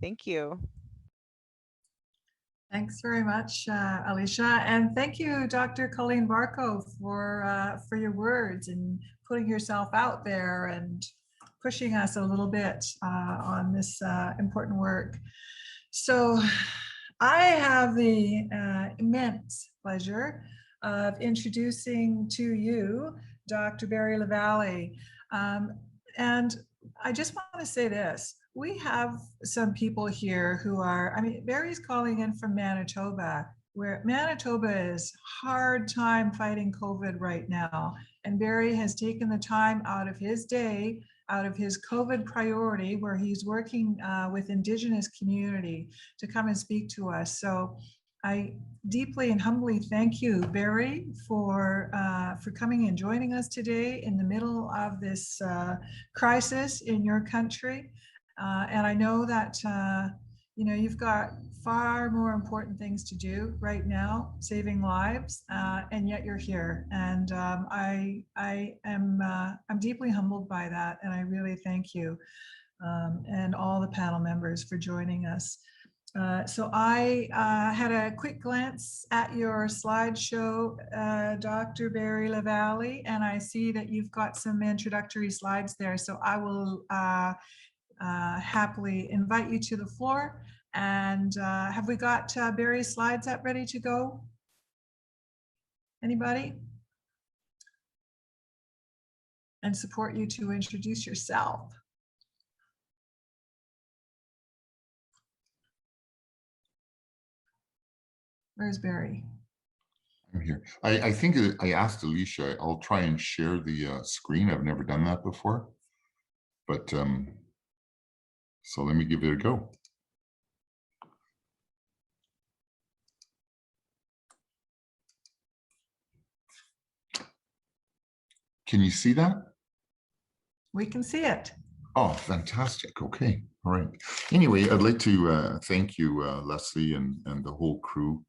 Thank you. Thanks very much, Alicia, and thank you, Dr. Colleen Barco, for your words and putting yourself out there and pushing us a little bit on this important work. So I have the immense pleasure of introducing to you Dr. Barry Lavallee. And I just want to say this. We have some people here who are, I mean, Barry's calling in from Manitoba, where Manitoba is hard time fighting COVID right now. And Barry has taken the time out of his day, out of his COVID priority, where he's working with Indigenous community, to come and speak to us. So I deeply and humbly thank you, Barry, for coming and joining us today in the middle of this crisis in your country. And I know that you've got far more important things to do right now, saving lives, and yet you're here. And I'm deeply humbled by that, and I really thank you and all the panel members for joining us. So I had a quick glance at your slideshow, Dr. Barry Lavallee, and I see that you've got some introductory slides there. So I will happily invite you to the floor. And have we got Barry's slides up ready to go? Anybody? And support you to introduce yourself. Where's Barry? I'm here. I think I asked Alicia, I'll try and share the screen. I've never done that before. But so let me give it a go. Can you see that? We can see it. Oh, fantastic. Okay. All right. Anyway, I'd like to thank you, Leslie, and the whole crew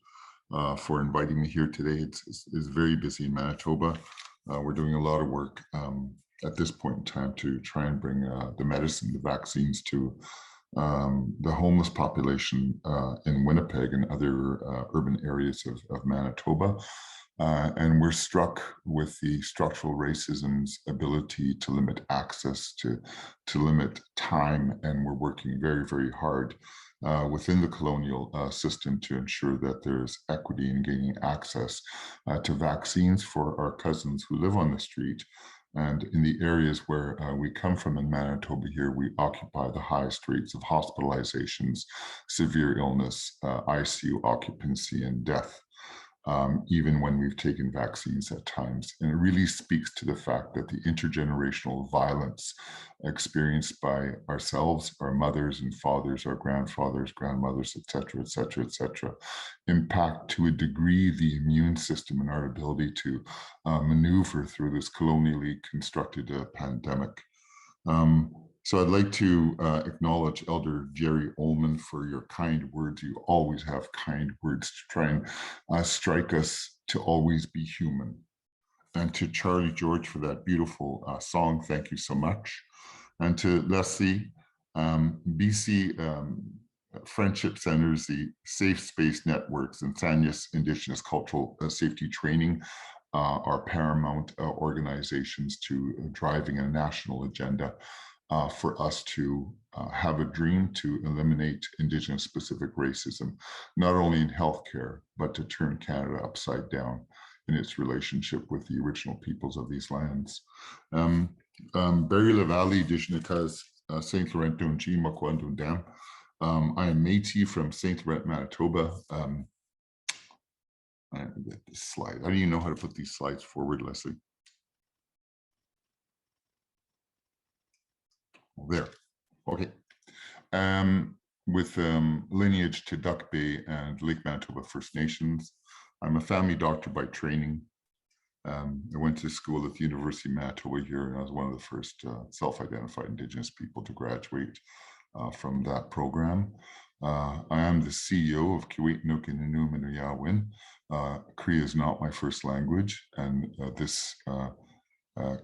for inviting me here today. It's very busy in Manitoba. We're doing a lot of work at this point in time to try and bring the medicine, the vaccines to the homeless population in Winnipeg and other urban areas of Manitoba. And we're struck with the structural racism's ability to limit access, to limit time, and we're working very, very hard within the colonial system to ensure that there's equity in gaining access to vaccines for our cousins who live on the street. And in the areas where we come from in Manitoba here, we occupy the highest rates of hospitalizations, severe illness, ICU occupancy, and death. Even when we've taken vaccines at times. And it really speaks to the fact that the intergenerational violence experienced by ourselves, our mothers and fathers, our grandfathers, grandmothers, et cetera, impact to a degree the immune system and our ability to maneuver through this colonially constructed pandemic. So I'd like to acknowledge Elder Jerry Ullman for your kind words. You always have kind words to try and strike us to always be human. And to Charlie George for that beautiful song, thank you so much. And to Leslie, BC Friendship Centers, the Safespace networks, and Sanyas Indigenous Cultural Safety Training are paramount organizations to driving a national agenda for us to have a dream to eliminate Indigenous specific racism, not only in healthcare, but to turn Canada upside down in its relationship with the original peoples of these lands. Barry Lavallee, Dishnikas, St. Laurent Dunji, Makwandun Dam. I am Métis from St. Laurent, Manitoba. I get this slide. I don't even know how to put these slides forward, Leslie. There, okay. With lineage to Duck Bay and Lake Manitoba First Nations. I'm a family doctor by training. I went to school at the University of Manitoba here, and I was one of the first self-identified Indigenous people to graduate from that program. I am the CEO of Kiwit Nukin Inuyawin. Cree is not my first language, and this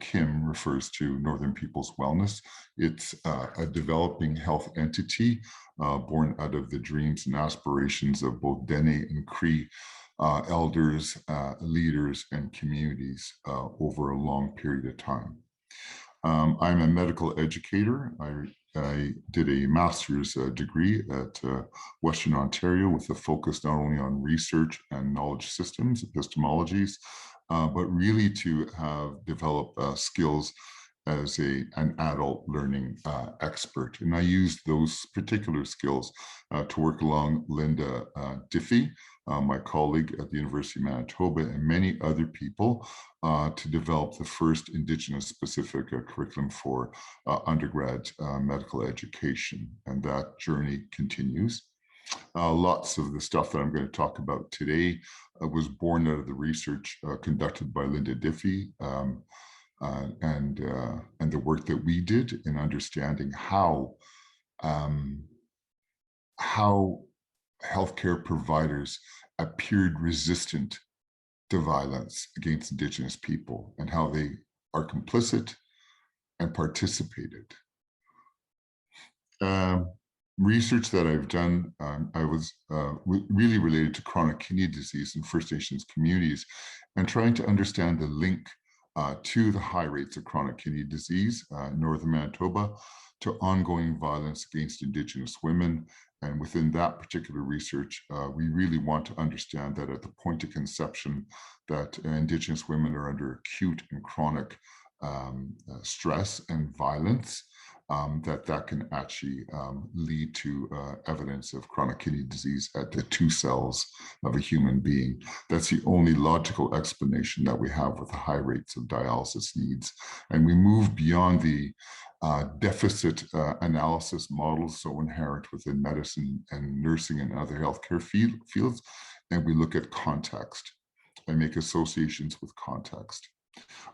Kim refers to Northern People's Wellness. It's a developing health entity born out of the dreams and aspirations of both Dene and Cree elders, leaders, and communities over a long period of time. I'm a medical educator. I did a master's degree at Western Ontario with a focus not only on research and knowledge systems, epistemologies, but really to have developed skills as an adult learning expert. And I used those particular skills to work along Linda Diffie, my colleague at the University of Manitoba, and many other people to develop the first Indigenous specific curriculum for undergrad medical education. And that journey continues. Lots of the stuff that I'm going to talk about today was born out of the research conducted by Linda Diffie and the work that we did in understanding how healthcare providers appeared resistant to violence against Indigenous people and how they are complicit and participated. Research that I've done, I was really related to chronic kidney disease in First Nations communities and trying to understand the link to the high rates of chronic kidney disease in Northern Manitoba to ongoing violence against Indigenous women. And within that particular research, we really want to understand that at the point of conception that Indigenous women are under acute and chronic stress and violence, that can actually lead to evidence of chronic kidney disease at the 2 cells of a human being. That's the only logical explanation that we have with the high rates of dialysis needs. And we move beyond the deficit analysis models so inherent within medicine and nursing and other healthcare fields, and we look at context and make associations with context.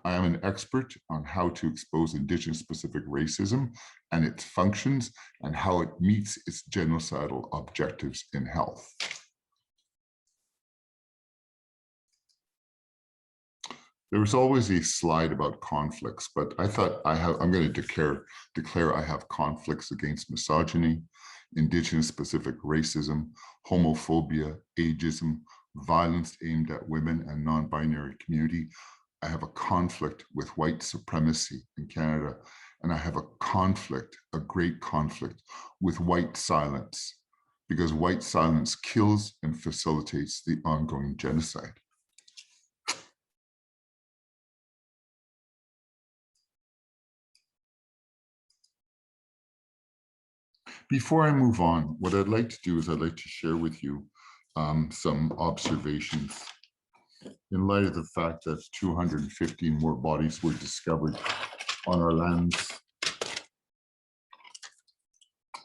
I am an expert on how to expose Indigenous specific racism and its functions and how it meets its genocidal objectives in health. There was always a slide about conflicts, but I thought I'm going to declare I have conflicts against misogyny, Indigenous specific racism, homophobia, ageism, violence aimed at women and non-binary community. I have a conflict with white supremacy in Canada, and I have a great conflict with white silence, because white silence kills and facilitates the ongoing genocide. Before I move on, what I'd like to do is I'd like to share with you some observations in light of the fact that 215 more bodies were discovered on our lands.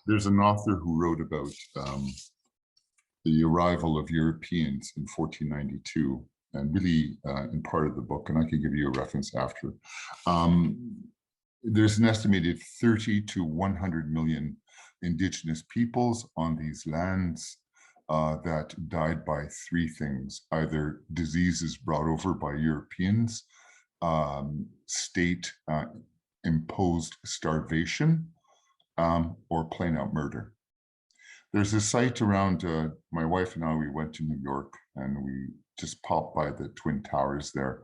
There's an author who wrote about the arrival of Europeans in 1492, and really in part of the book, and I can give you a reference after. There's an estimated 30 to 100 million Indigenous peoples on these lands that died by 3 things: either diseases brought over by Europeans, state imposed starvation, or plain out murder. There's a site around, my wife and I, we went to New York and we just popped by the Twin Towers there.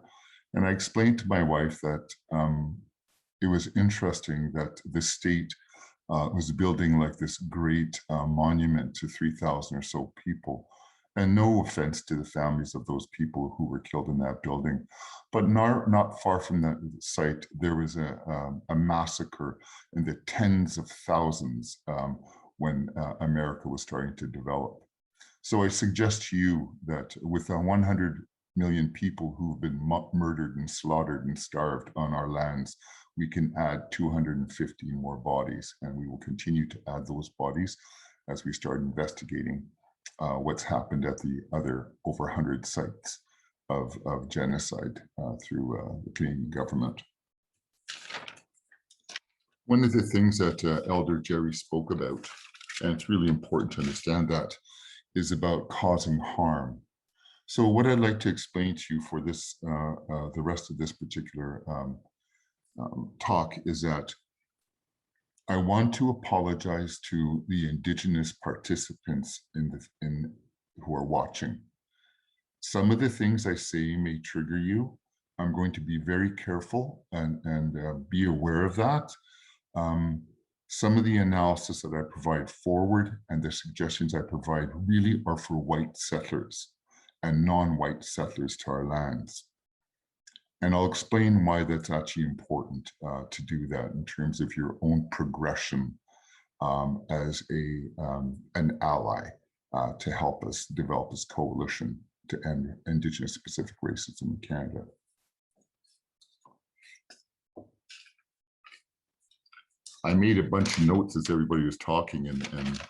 And I explained to my wife that it was interesting that the state was building like this great monument to 3,000 or so people. And no offense to the families of those people who were killed in that building, but not far from that site, there was a massacre in the tens of thousands when America was starting to develop. So I suggest to you that with 100 million people who've been murdered and slaughtered and starved on our lands, we can add 215 more bodies, and we will continue to add those bodies as we start investigating what's happened at the other over 100 sites of genocide through the Canadian government. One of the things that Elder Jerry spoke about, and it's really important to understand that, is about causing harm. So what I'd like to explain to you for this, the rest of this particular talk is that I want to apologize to the Indigenous participants who are watching. Some of the things I say may trigger you. I'm going to be very careful and be aware of that. Some of the analysis that I provide forward and the suggestions I provide really are for white settlers and non-white settlers to our lands. And I'll explain why that's actually important to do that in terms of your own progression as an ally to help us develop this coalition to end Indigenous specific racism in Canada. I made a bunch of notes as everybody was talking, and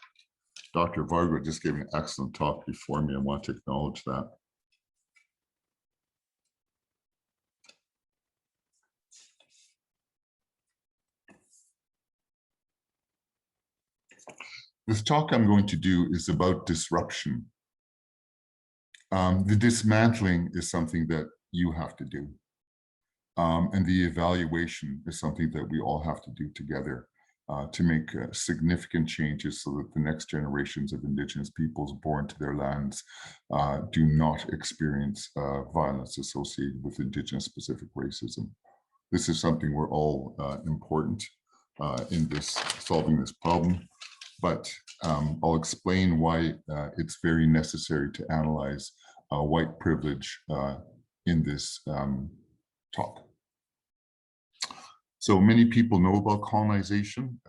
Dr. Vargo just gave an excellent talk before me. I want to acknowledge that. This talk I'm going to do is about disruption. The dismantling is something that you have to do. And the evaluation is something that we all have to do together to make significant changes so that the next generations of Indigenous peoples born to their lands do not experience violence associated with Indigenous specific racism. This is something we're all important in solving this problem. But I'll explain why it's very necessary to analyze white privilege in this talk. So many people know about colonization,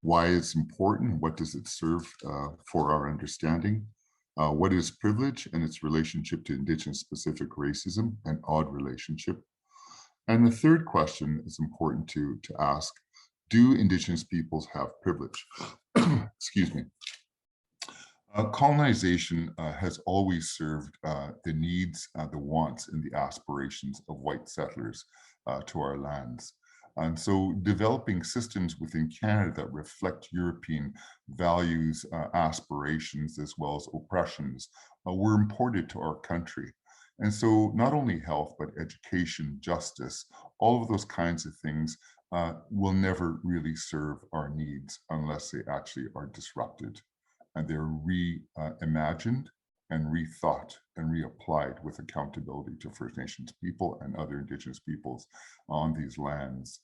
why it's important, what does it serve for our understanding, what is privilege and its relationship to Indigenous specific racism, an odd relationship. And the third question is important to ask, do Indigenous peoples have privilege? Excuse me. Colonization has always served the needs, the wants, and the aspirations of white settlers to our lands. And so developing systems within Canada that reflect European values, aspirations, as well as oppressions were imported to our country. And so not only health, but education, justice, all of those kinds of things will never really serve our needs unless they actually are disrupted and they're reimagined and rethought and reapplied with accountability to First Nations people and other Indigenous peoples on these lands.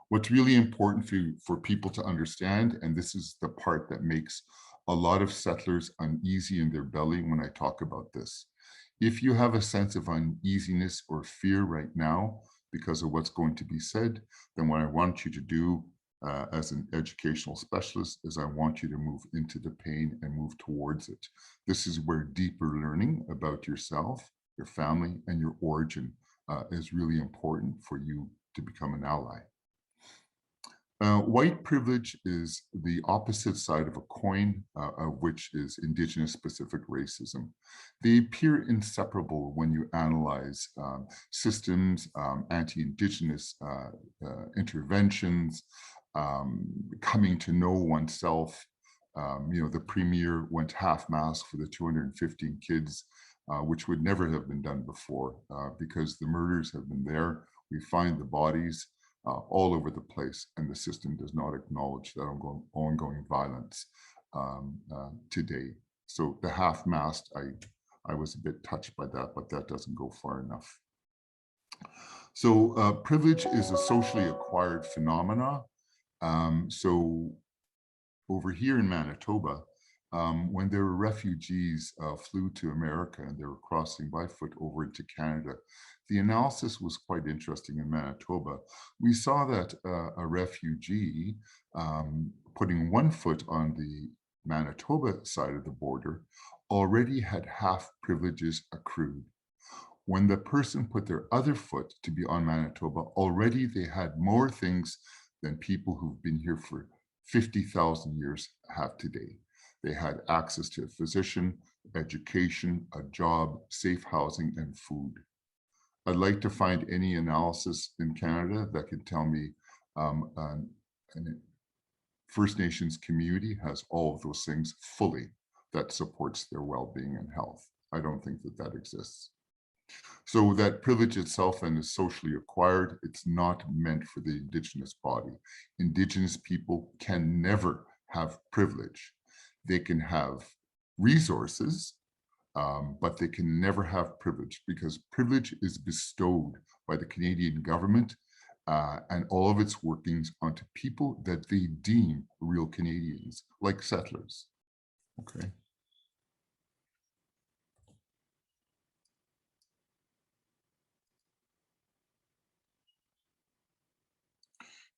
What's really important for people to understand, and this is the part that makes a lot of settlers uneasy in their belly when I talk about this. If you have a sense of uneasiness or fear right now because of what's going to be said, then what I want you to do as an educational specialist is I want you to move into the pain and move towards it. This is where deeper learning about yourself, your family, and your origin is really important for you to become an ally. White privilege is the opposite side of a coin, of which is Indigenous specific racism. They appear inseparable when you analyze systems, anti-Indigenous interventions, coming to know oneself. The premier went half-mast for the 215 kids, which would never have been done before because the murders have been there. We find the bodies all over the place, and the system does not acknowledge that ongoing violence today. So the half-mast, I was a bit touched by that, but that doesn't go far enough. So privilege is a socially acquired phenomena. So over here in Manitoba, when there were refugees flew to America and they were crossing by foot over into Canada, the analysis was quite interesting in Manitoba. We saw that a refugee putting one foot on the Manitoba side of the border already had half privileges accrued. When the person put their other foot to be on Manitoba, already they had more things than people who've been here for 50,000 years have today. They had access to a physician, education, a job, safe housing, and food. I'd like to find any analysis in Canada that can tell me a First Nations community has all of those things fully that supports their well-being and health. I don't think that exists. So that privilege itself then is socially acquired. It's not meant for the Indigenous body. Indigenous people can never have privilege. They can have resources, but they can never have privilege, because privilege is bestowed by the Canadian government and all of its workings onto people that they deem real Canadians, like settlers. Okay.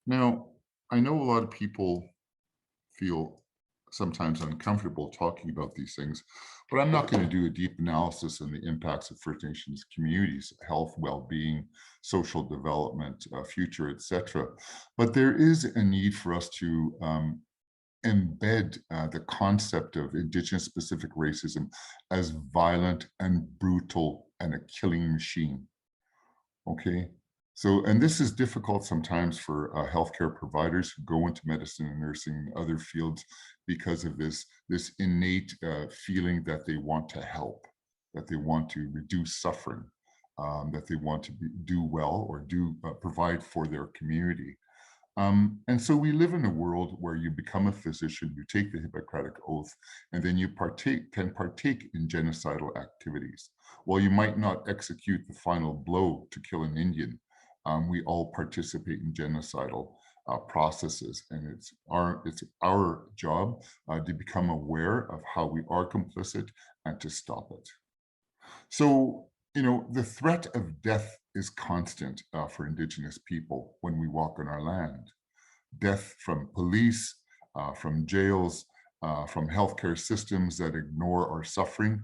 Now, I know a lot of people feel sometimes uncomfortable talking about these things, but I'm not going to do a deep analysis on the impacts of First Nations communities, health, well-being, social development, future, etc. But there is a need for us to embed the concept of Indigenous specific racism as violent and brutal and a killing machine. Okay. So, and this is difficult sometimes for healthcare providers who go into medicine and nursing and other fields because of this innate feeling that they want to help, that they want to reduce suffering, that they want to do well or provide for their community. And so we live in a world where you become a physician, you take the Hippocratic Oath, and then you can partake in genocidal activities. While you might not execute the final blow to kill an Indian, we all participate in genocidal processes, and it's our job to become aware of how we are complicit and to stop it. So, the threat of death is constant for Indigenous people when we walk on our land. Death from police, from jails, from healthcare systems that ignore our suffering.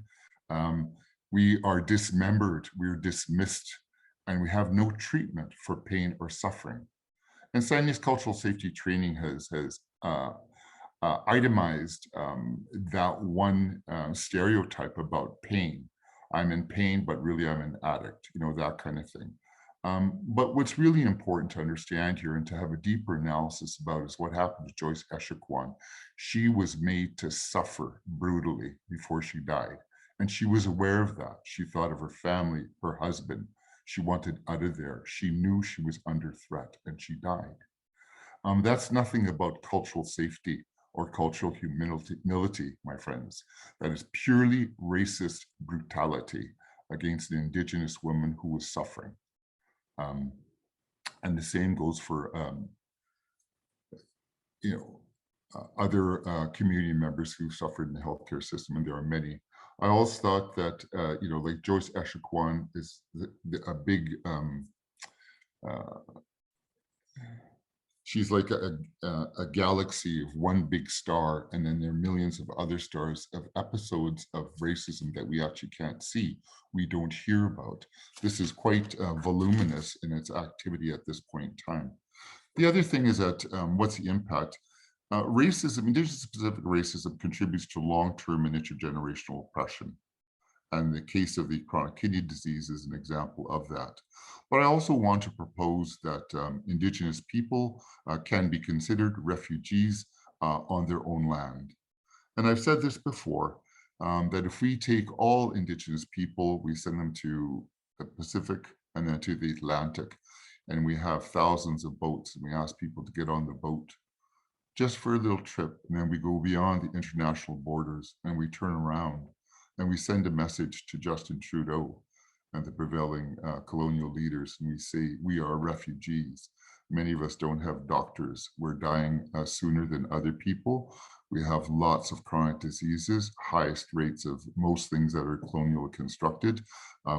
We are dismembered, we're dismissed, and we have no treatment for pain or suffering. And Sanya's cultural safety training has itemized that one stereotype about pain. I'm in pain, but really I'm an addict, that kind of thing. But what's really important to understand here and to have a deeper analysis about is what happened to Joyce Echaquan. She was made to suffer brutally before she died. And she was aware of that. She thought of her family, her husband. She wanted out of there. She knew she was under threat and she died. That's nothing about cultural safety or cultural humility, my friends. That is purely racist brutality against an Indigenous woman who was suffering. And the same goes for, other community members who suffered in the healthcare system, and there are many. I also thought that, like Joyce Echaquan is a big, she's like a galaxy of one big star, and then there are millions of other stars of episodes of racism that we actually can't see, we don't hear about. This is quite voluminous in its activity at this point in time. The other thing is that what's the impact? Racism, Indigenous-specific racism, contributes to long-term and intergenerational oppression. And the case of the chronic kidney disease is an example of that. But I also want to propose that Indigenous people can be considered refugees on their own land. And I've said this before, that if we take all Indigenous people, we send them to the Pacific and then to the Atlantic, and we have thousands of boats, and we ask people to get on the boat just for a little trip, and then we go beyond the international borders and we turn around and we send a message to Justin Trudeau and the prevailing colonial leaders, and we say, we are refugees. Many of us don't have doctors. We're dying sooner than other people. We have lots of chronic diseases, highest rates of most things that are colonial constructed.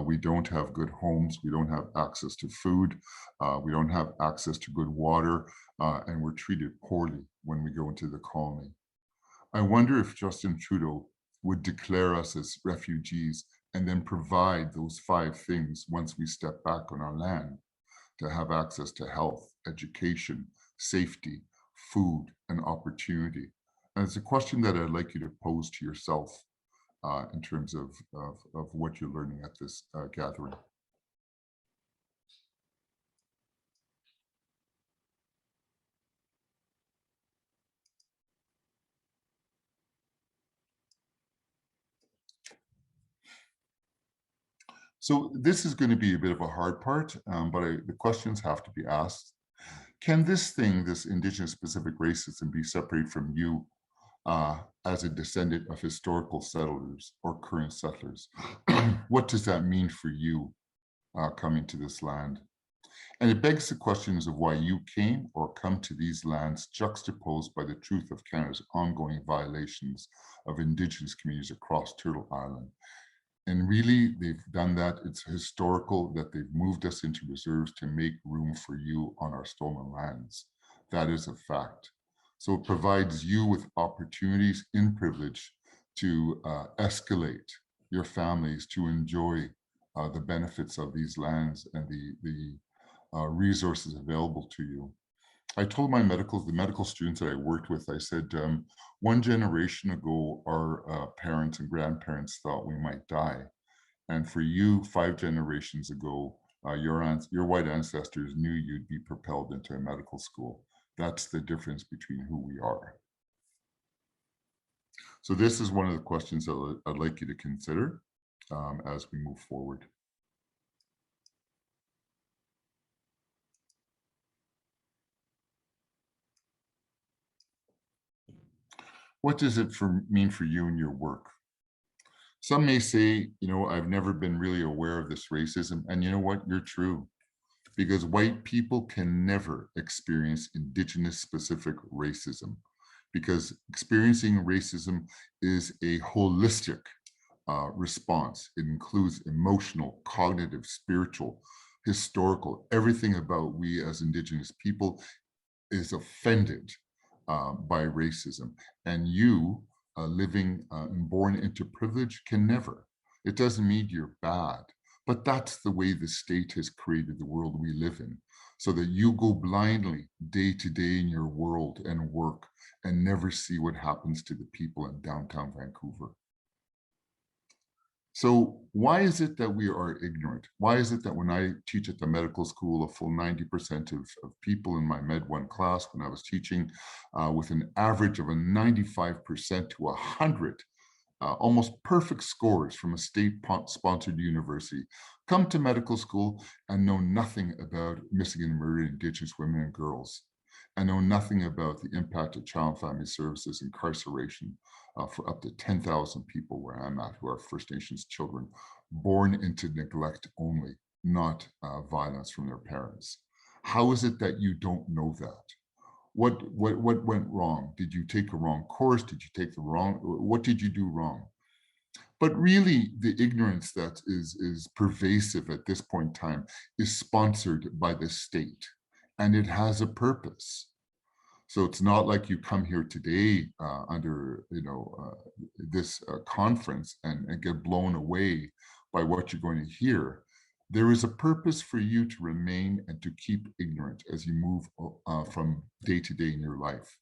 We don't have good homes. We don't have access to food. We don't have access to good water, and we're treated poorly when we go into the colony. I wonder if Justin Trudeau would declare us as refugees and then provide those 5 things once we step back on our land, to have access to health, education, safety, food, and opportunity. And it's a question that I'd like you to pose to yourself in terms of what you're learning at this gathering. So this is going to be a bit of a hard part, but the questions have to be asked. Can this thing, this Indigenous specific racism, be separated from you as a descendant of historical settlers or current settlers? What does that mean for you coming to this land? And it begs the questions of why you came or come to these lands, juxtaposed by the truth of Canada's ongoing violations of Indigenous communities across Turtle Island. And really, they've done that. It's historical that they've moved us into reserves to make room for you on our stolen lands. That is a fact. So it provides you with opportunities in privilege to escalate your families to enjoy the benefits of these lands and the resources available to you. I told the medical students that I worked with, I said, one generation ago, our parents and grandparents thought we might die. And for you, 5 generations ago, your white ancestors knew you'd be propelled into a medical school. That's the difference between who we are. So this is one of the questions that I'd like you to consider as we move forward. What does it mean for you in your work? Some may say, I've never been really aware of this racism. And you know what? You're true. Because white people can never experience Indigenous specific racism. Because experiencing racism is a holistic response. It includes emotional, cognitive, spiritual, historical. Everything about we as Indigenous people is offended by racism. And you, living and born into privilege, can never. It doesn't mean you're bad, but that's the way the state has created the world we live in, so that you go blindly day to day in your world and work and never see what happens to the people in downtown Vancouver. So why is it that we are ignorant? Why is it that when I teach at the medical school, a full 90% of people in my Med 1 class, when I was teaching with an average of a 95% to 100, almost perfect scores from a state-sponsored university, come to medical school and know nothing about missing and murdered Indigenous women and girls, and know nothing about the impact of Child and Family Services incarceration for up to 10,000 people where I'm at, who are First Nations children born into neglect only, not violence from their parents. How is it that you don't know that? What went wrong? Did you take a wrong course? Did you take the wrong, what did you do wrong? But really, the ignorance that is pervasive at this point in time is sponsored by the state, and it has a purpose. So it's not like you come here today under this conference and get blown away by what you're going to hear. There is a purpose for you to remain and to keep ignorant as you move from day to day in your life.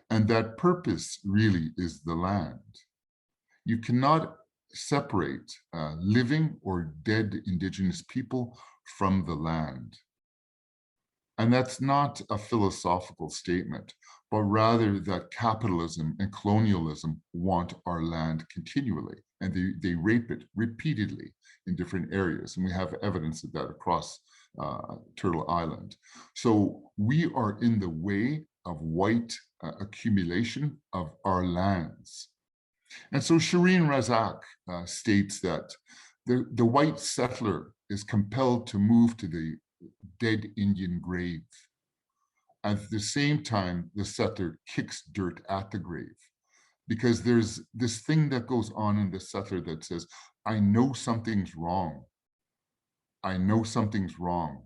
And that purpose really is the land. You cannot separate living or dead Indigenous people from the land. And that's not a philosophical statement, but rather that capitalism and colonialism want our land continually, and they rape it repeatedly in different areas. And we have evidence of that across Turtle Island. So we are in the way of white accumulation of our lands. And so Shireen Razak states that the white settler is compelled to move to the dead Indian grave. At the same time, the settler kicks dirt at the grave, because there's this thing that goes on in the settler that says, I know something's wrong. I know something's wrong.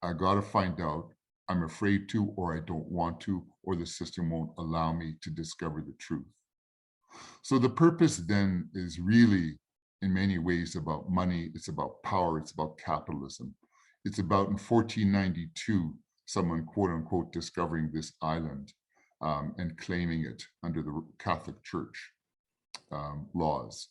I got to find out. I'm afraid to, or I don't want to, or the system won't allow me to discover the truth. So the purpose then is really, in many ways, about money. It's about power. It's about capitalism. It's about, in 1492, someone, quote unquote, discovering this island and claiming it under the Catholic Church laws.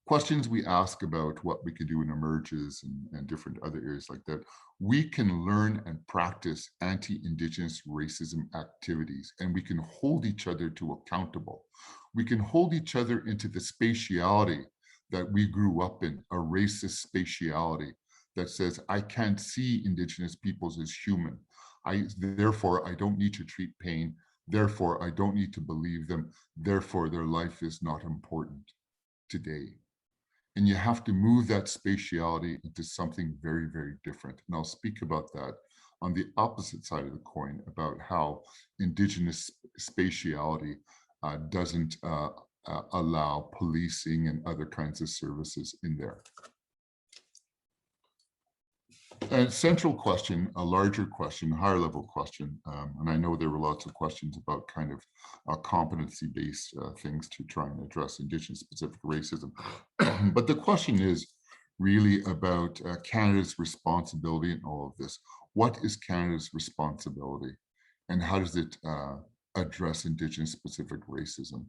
questions we ask about what we can do in emerges and different other areas like that, we can learn and practice anti-Indigenous racism activities, and we can hold each other to accountable. We can hold each other into the spatiality that we grew up in, a racist spatiality that says, I can't see Indigenous peoples as human. Therefore, I don't need to treat pain. Therefore, I don't need to believe them. Therefore, their life is not important today. And you have to move that spatiality into something very, very different. And I'll speak about that on the opposite side of the coin, about how Indigenous spatiality doesn't allow policing and other kinds of services in there. A central question, a larger question, higher level question, and I know there were lots of questions about kind of competency-based things to try and address Indigenous specific racism. But the question is really about Canada's responsibility in all of this. What is Canada's responsibility, and how does it address Indigenous specific racism?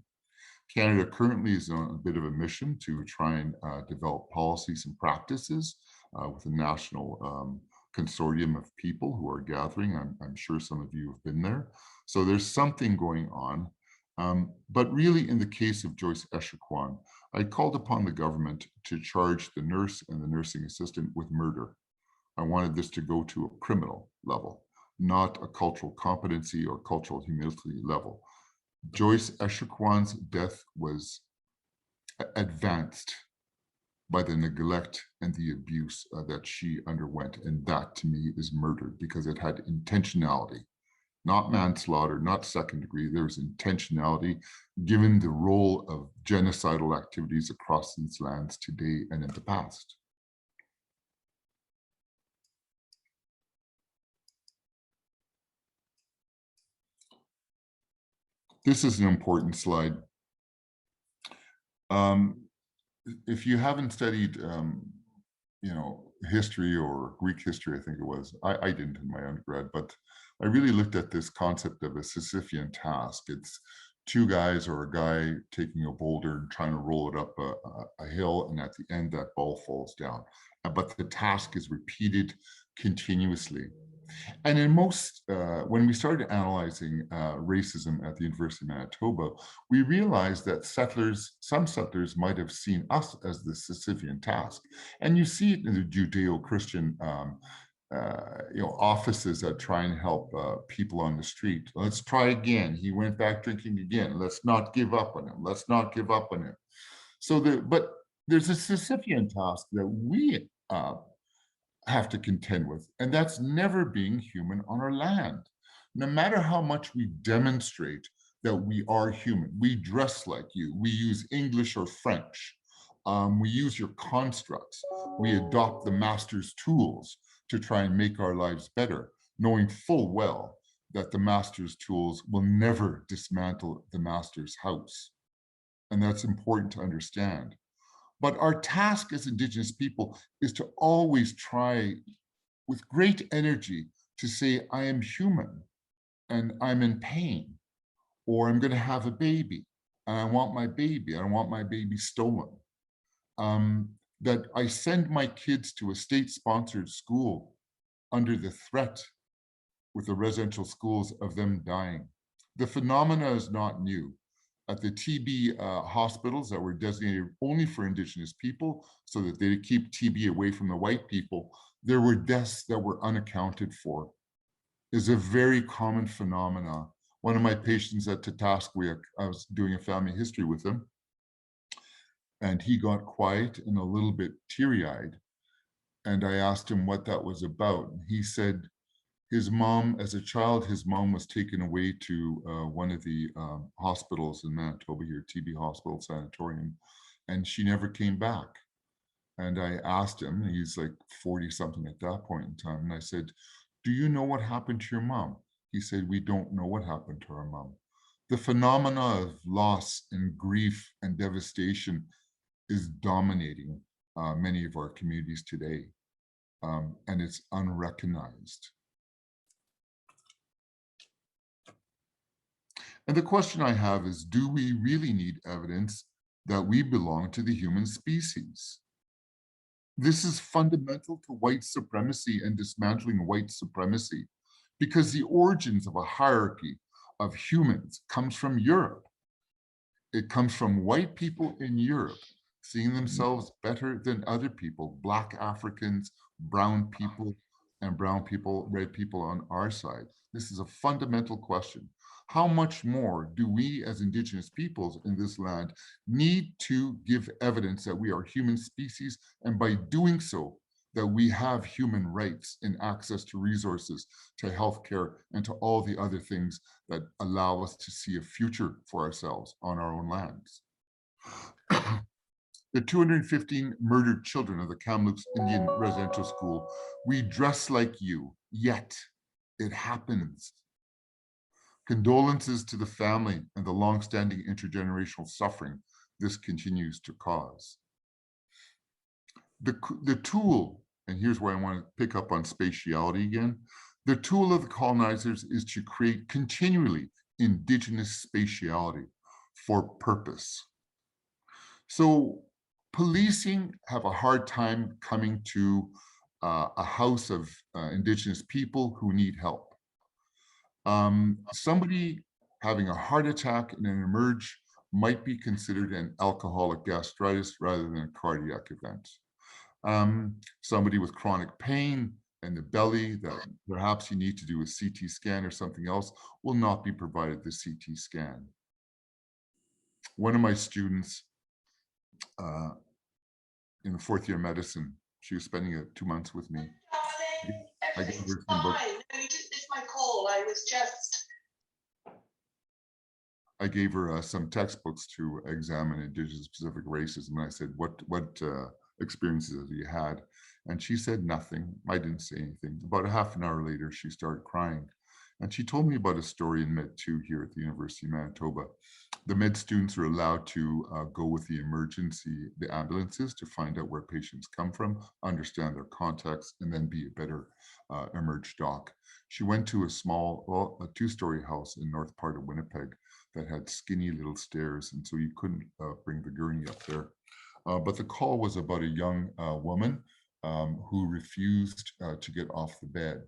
Canada currently is on a bit of a mission to try and develop policies and practices with a national consortium of people who are gathering. I'm sure some of you have been there. So there's something going on. But really, in the case of Joyce Echaquan, I called upon the government to charge the nurse and the nursing assistant with murder. I wanted this to go to a criminal level, not a cultural competency or cultural humility level. Joyce Echaquan's death was advanced by the neglect and the abuse that she underwent. And that, to me, is murder, because it had intentionality, not manslaughter, not second degree. There was intentionality, given the role of genocidal activities across these lands today and in the past. This is an important slide. If you haven't studied, history or Greek history, I think it was, I didn't in my undergrad, but I really looked at this concept of a Sisyphean task. It's two guys or a guy taking a boulder and trying to roll it up a hill, and at the end that ball falls down. But the task is repeated continuously. And in most, when we started analyzing racism at the University of Manitoba, we realized that some settlers might have seen us as the Sisyphean task. And you see it in the Judeo-Christian offices that try and help people on the street. Let's try again. He went back drinking again. Let's not give up on him. Let's not give up on him. But there's a Sisyphean task that we have to contend with, and that's never being human on our land. No matter how much we demonstrate that we are human, we dress like you, we use English or French, we use your constructs, we adopt the master's tools to try and make our lives better, knowing full well that the master's tools will never dismantle the master's house. And that's important to understand. But our task as Indigenous people is to always try with great energy to say, I am human and I'm in pain, or I'm going to have a baby and I want my baby, I don't want my baby stolen. That I send my kids to a state-sponsored school under the threat with the residential schools of them dying. The phenomena is not new. At the TB hospitals that were designated only for Indigenous people so that they keep TB away from the white people, there were deaths that were unaccounted for. It's a very common phenomena. One of my patients at Tatasquia, I was doing a family history with him, and he got quiet and a little bit teary-eyed. And I asked him what that was about. He said, his mom, as a child, his mom was taken away to one of the hospitals in Manitoba here, TB Hospital Sanatorium, and she never came back. And I asked him, he's like 40 something at that point in time, and I said, do you know what happened to your mom? He said, we don't know what happened to our mom. The phenomena of loss and grief and devastation is dominating many of our communities today, and it's unrecognized. And the question I have is, do we really need evidence that we belong to the human species. This is fundamental to white supremacy and dismantling white supremacy, because the origins of a hierarchy of humans comes from Europe. It comes from white people in Europe seeing themselves better than other people, Black Africans, brown people, and brown people, red people on our side. This is a fundamental question. How much more do we as Indigenous peoples in this land need to give evidence that we are human species, and by doing so, that we have human rights in access to resources, to healthcare, and to all the other things that allow us to see a future for ourselves on our own lands. The 215 murdered children of the Kamloops Indian Residential School, we dress like you, yet it happens. Condolences to the family and the long-standing intergenerational suffering this continues to cause. The tool, and here's where I want to pick up on spatiality again, the tool of the colonizers is to create continually Indigenous spatiality for purpose. So policing have a hard time coming to a house of Indigenous people who need help. Somebody having a heart attack and an emerge might be considered an alcoholic gastritis rather than a cardiac event. Somebody with chronic pain in the belly that perhaps you need to do a CT scan or something else will not be provided the CT scan. One of my students in the fourth year of medicine, she was spending 2 months with me. I gave her some books. No, you just missed my call. I gave her some textbooks to examine Indigenous specific racism. And I said, what experiences have you had? And she said nothing. I didn't say anything. About a half an hour later, she started crying. And she told me about a story in Med 2 here at the University of Manitoba. The med students are allowed to go with the ambulances to find out where patients come from, understand their context, and then be a better emerge doc. She went to a small, well, a two-story house in north part of Winnipeg that had skinny little stairs, and so you couldn't bring the gurney up there. But the call was about a young woman who refused to get off the bed.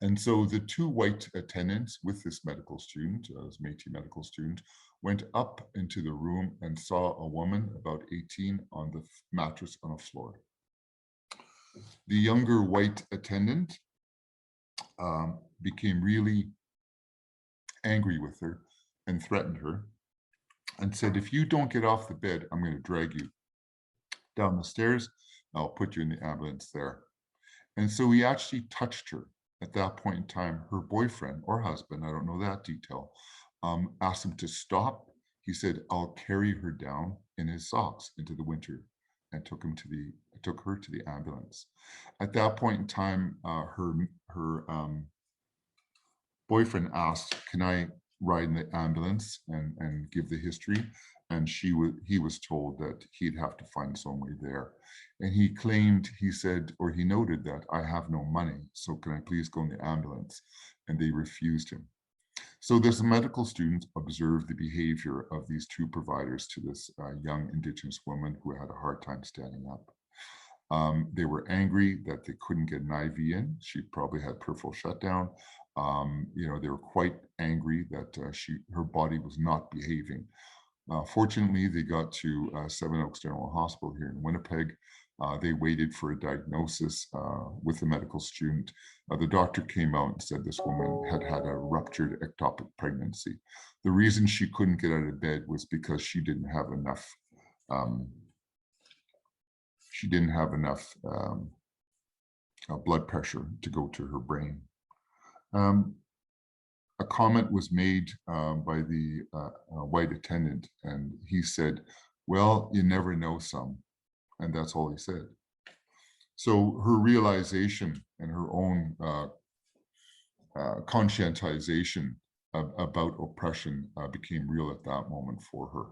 And so the two white attendants with this medical student, this Métis medical student, went up into the room and saw a woman about 18 on the mattress on a floor. The younger white attendant became really angry with her and threatened her and said, if you don't get off the bed, I'm going to drag you down the stairs. I'll put you in the ambulance there. And so he actually touched her. At that point in time, her boyfriend or husband, I don't know that detail, asked him to stop. He said, I'll carry her down in his socks into the winter, and took her to the ambulance. At that point in time, her boyfriend asked, can I ride in the ambulance and give the history? And he was told that he'd have to find some way there. And he claimed, he said, or he noted that I have no money, so can I please go in the ambulance? And they refused him. So this medical student observed the behavior of these two providers to this young Indigenous woman who had a hard time standing up. They were angry that they couldn't get an IV in. She probably had peripheral shutdown. They were quite angry that her body was not behaving. Fortunately, they got to Seven Oaks General Hospital here in Winnipeg. They waited for a diagnosis with the medical student. The doctor came out and said this woman had had a ruptured ectopic pregnancy. The reason she couldn't get out of bed was because she didn't have enough. Blood pressure to go to her brain. A comment was made by the white attendant, and he said, well, you never know some. And that's all he said. So her realization and her own conscientization about oppression became real at that moment for her.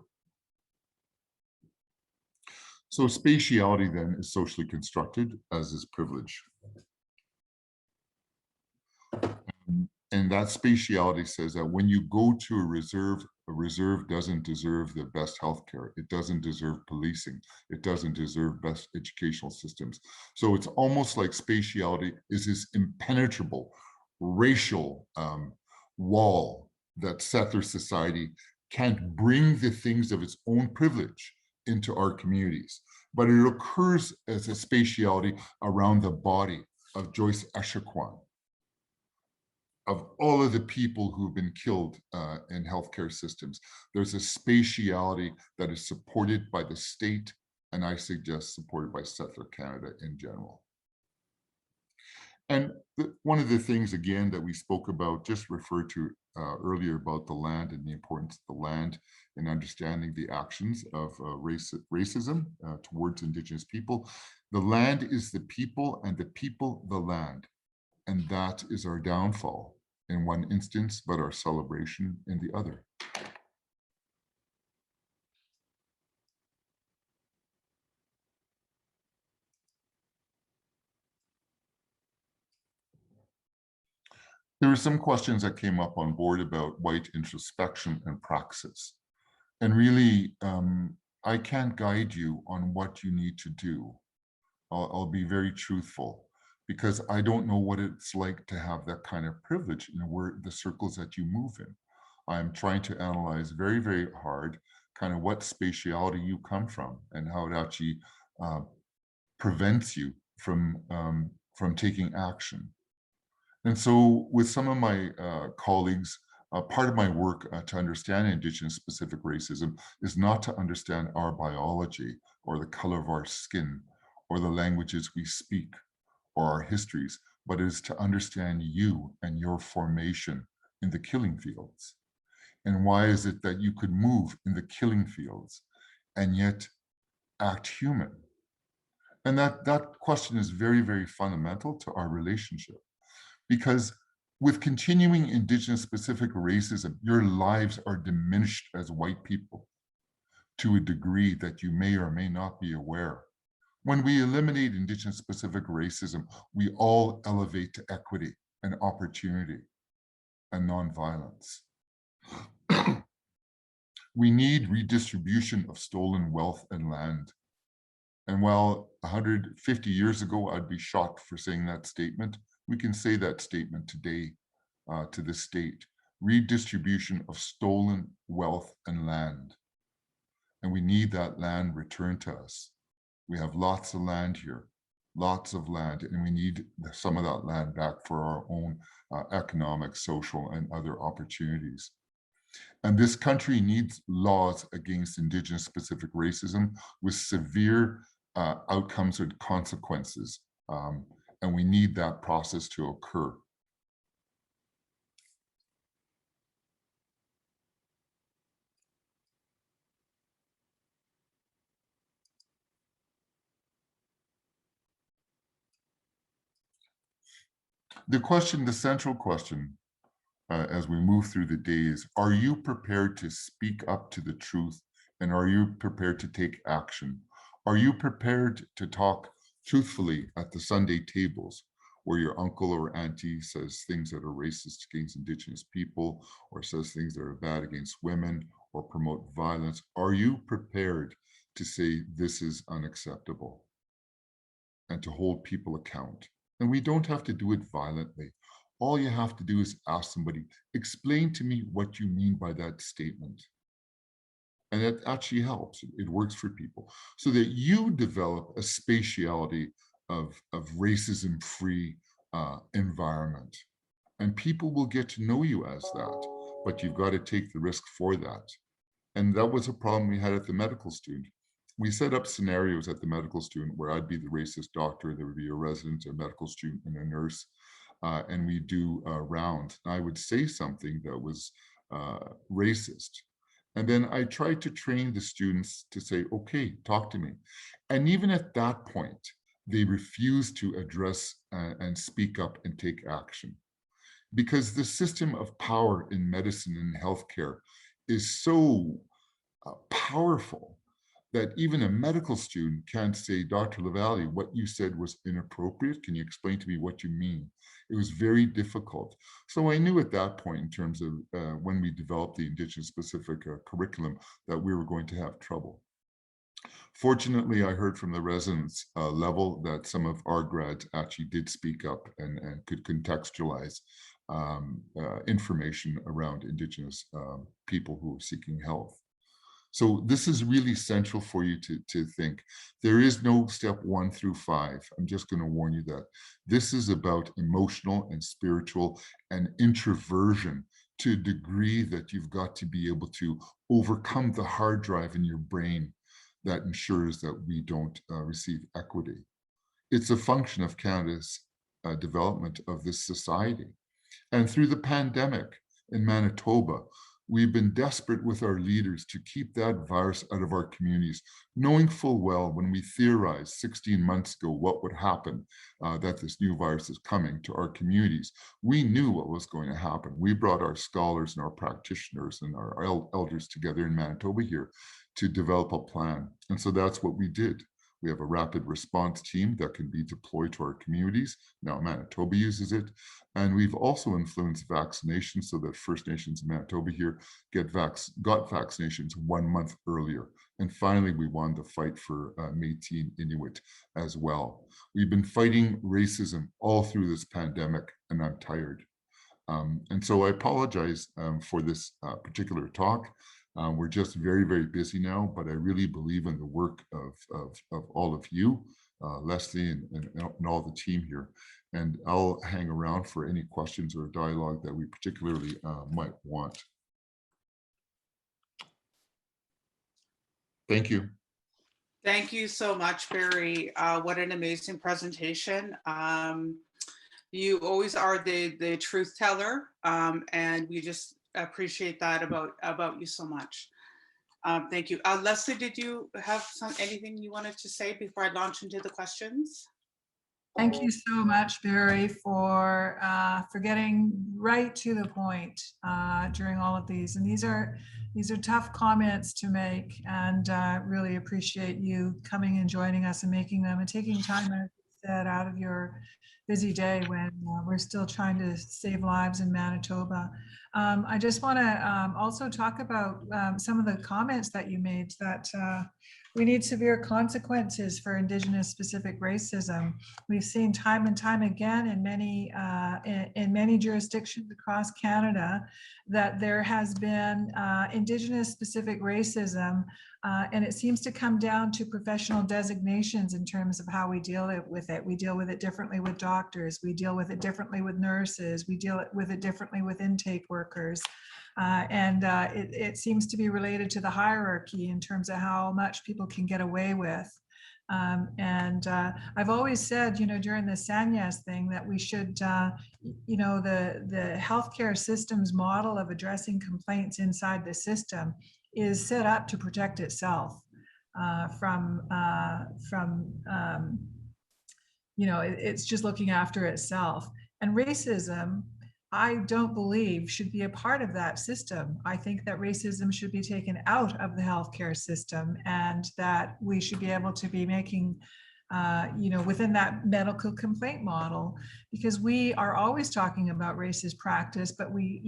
So spatiality then is socially constructed, as is privilege. And that spatiality says that when you go to a reserve A reserve doesn't deserve the best healthcare. It doesn't deserve policing. It doesn't deserve best educational systems. So it's almost like spatiality is this impenetrable racial wall that settler society can't bring the things of its own privilege into our communities. But it occurs as a spatiality around the body of Joyce Echaquan, of all of the people who've been killed in healthcare systems. There's a spatiality that is supported by the state, and I suggest supported by settler Canada in general. And one of the things, again, that we spoke about, just referred to earlier about the land and the importance of the land in understanding the actions of racism towards Indigenous people. The land is the people and the people the land. And that is our downfall in one instance, but our celebration in the other. There were some questions that came up on board about white introspection and praxis. And really, I can't guide you on what you need to do. I'll be very truthful, because I don't know what it's like to have that kind of privilege in the circles that you move in. I'm trying to analyze very, very hard kind of what spatiality you come from and how it actually prevents you from taking action. And so with some of my colleagues, part of my work to understand Indigenous specific racism is not to understand our biology or the color of our skin or the languages we speak or our histories, but is to understand you and your formation in the killing fields. And why is it that you could move in the killing fields and yet act human? And that question is very, very fundamental to our relationship. Because with continuing Indigenous specific racism, your lives are diminished as white people to a degree that you may or may not be aware. When we eliminate Indigenous specific racism, we all elevate to equity and opportunity and nonviolence. We need redistribution of stolen wealth and land. And while 150 years ago, I'd be shocked for saying that statement, we can say that statement today to the state: redistribution of stolen wealth and land. And we need that land returned to us. We have lots of land here, lots of land, and we need some of that land back for our own economic, social, and other opportunities. And this country needs laws against Indigenous specific racism with severe outcomes and consequences. And we need that process to occur. The central question, as we move through the days, are you prepared to speak up to the truth? And are you prepared to take action? Are you prepared to talk truthfully at the Sunday tables, where your uncle or auntie says things that are racist against Indigenous people, or says things that are bad against women, or promote violence? Are you prepared to say this is unacceptable and to hold people account? And we don't have to do it violently. All you have to do is ask somebody, explain to me what you mean by that statement. And that actually helps. It works for people, so that you develop a spatiality of racism-free environment. And people will get to know you as that, but you've got to take the risk for that. And that was a problem we had at the medical student. We set up scenarios at the medical student where I'd be the racist doctor, there would be a resident, a medical student, and a nurse, and we do a round. I would say something that was racist. And then I tried to train the students to say, okay, talk to me. And even at that point, they refused to address and speak up and take action. Because the system of power in medicine and healthcare is so powerful that even a medical student can't say, Dr. Lavallee, what you said was inappropriate. Can you explain to me what you mean? It was very difficult. So I knew at that point, in terms of when we developed the Indigenous specific curriculum, that we were going to have trouble. Fortunately, I heard from the residents level that some of our grads actually did speak up and could contextualize information around Indigenous people who are seeking health. So this is really central for you to think. There is no step 1 through 5. I'm just going to warn you that this is about emotional and spiritual and introversion to a degree that you've got to be able to overcome the hard drive in your brain that ensures that we don't receive equity. It's a function of Canada's development of this society. And through the pandemic in Manitoba, we've been desperate with our leaders to keep that virus out of our communities, knowing full well when we theorized 16 months ago what would happen, that this new virus is coming to our communities. We knew what was going to happen. We brought our scholars and our practitioners and our elders together in Manitoba here to develop a plan. And so that's what we did. We have a rapid response team that can be deployed to our communities. Now Manitoba uses it. And we've also influenced vaccinations so that First Nations in Manitoba here got vaccinations 1 month earlier. And finally, we won the fight for Métis and Inuit as well. We've been fighting racism all through this pandemic, and I'm tired. And so I apologize for this particular talk. We're just very, very busy now, but I really believe in the work of all of you, Leslie and all the team here. And I'll hang around for any questions or dialogue that we particularly might want. Thank you. Thank you so much, Barry. What an amazing presentation. You always are the truth teller, and we just appreciate that about you so much. Thank you. Leslie, did you have anything you wanted to say before I launch into the questions? Thank you so much, Barry, for getting right to the point during all of these. And these are tough comments to make, and really appreciate you coming and joining us and making them and taking time, as you said, out of your busy day when we're still trying to save lives in Manitoba. I just want to also talk about some of the comments that you made, that we need severe consequences for Indigenous specific racism. We've seen time and time again in many jurisdictions across Canada that there has been Indigenous specific racism, and it seems to come down to professional designations in terms of how we deal with it. We deal with it differently with doctors. We deal with it differently with nurses. We deal with it differently with intake workers. It seems to be related to the hierarchy in terms of how much people can get away with. I've always said, during the Sanyas thing, that we should, the healthcare system's model of addressing complaints inside the system is set up to protect itself it's just looking after itself. And racism, I don't believe, should be a part of that system. I think that racism should be taken out of the healthcare system, and that we should be able to be making, within that medical complaint model, because we are always talking about racist practice, but we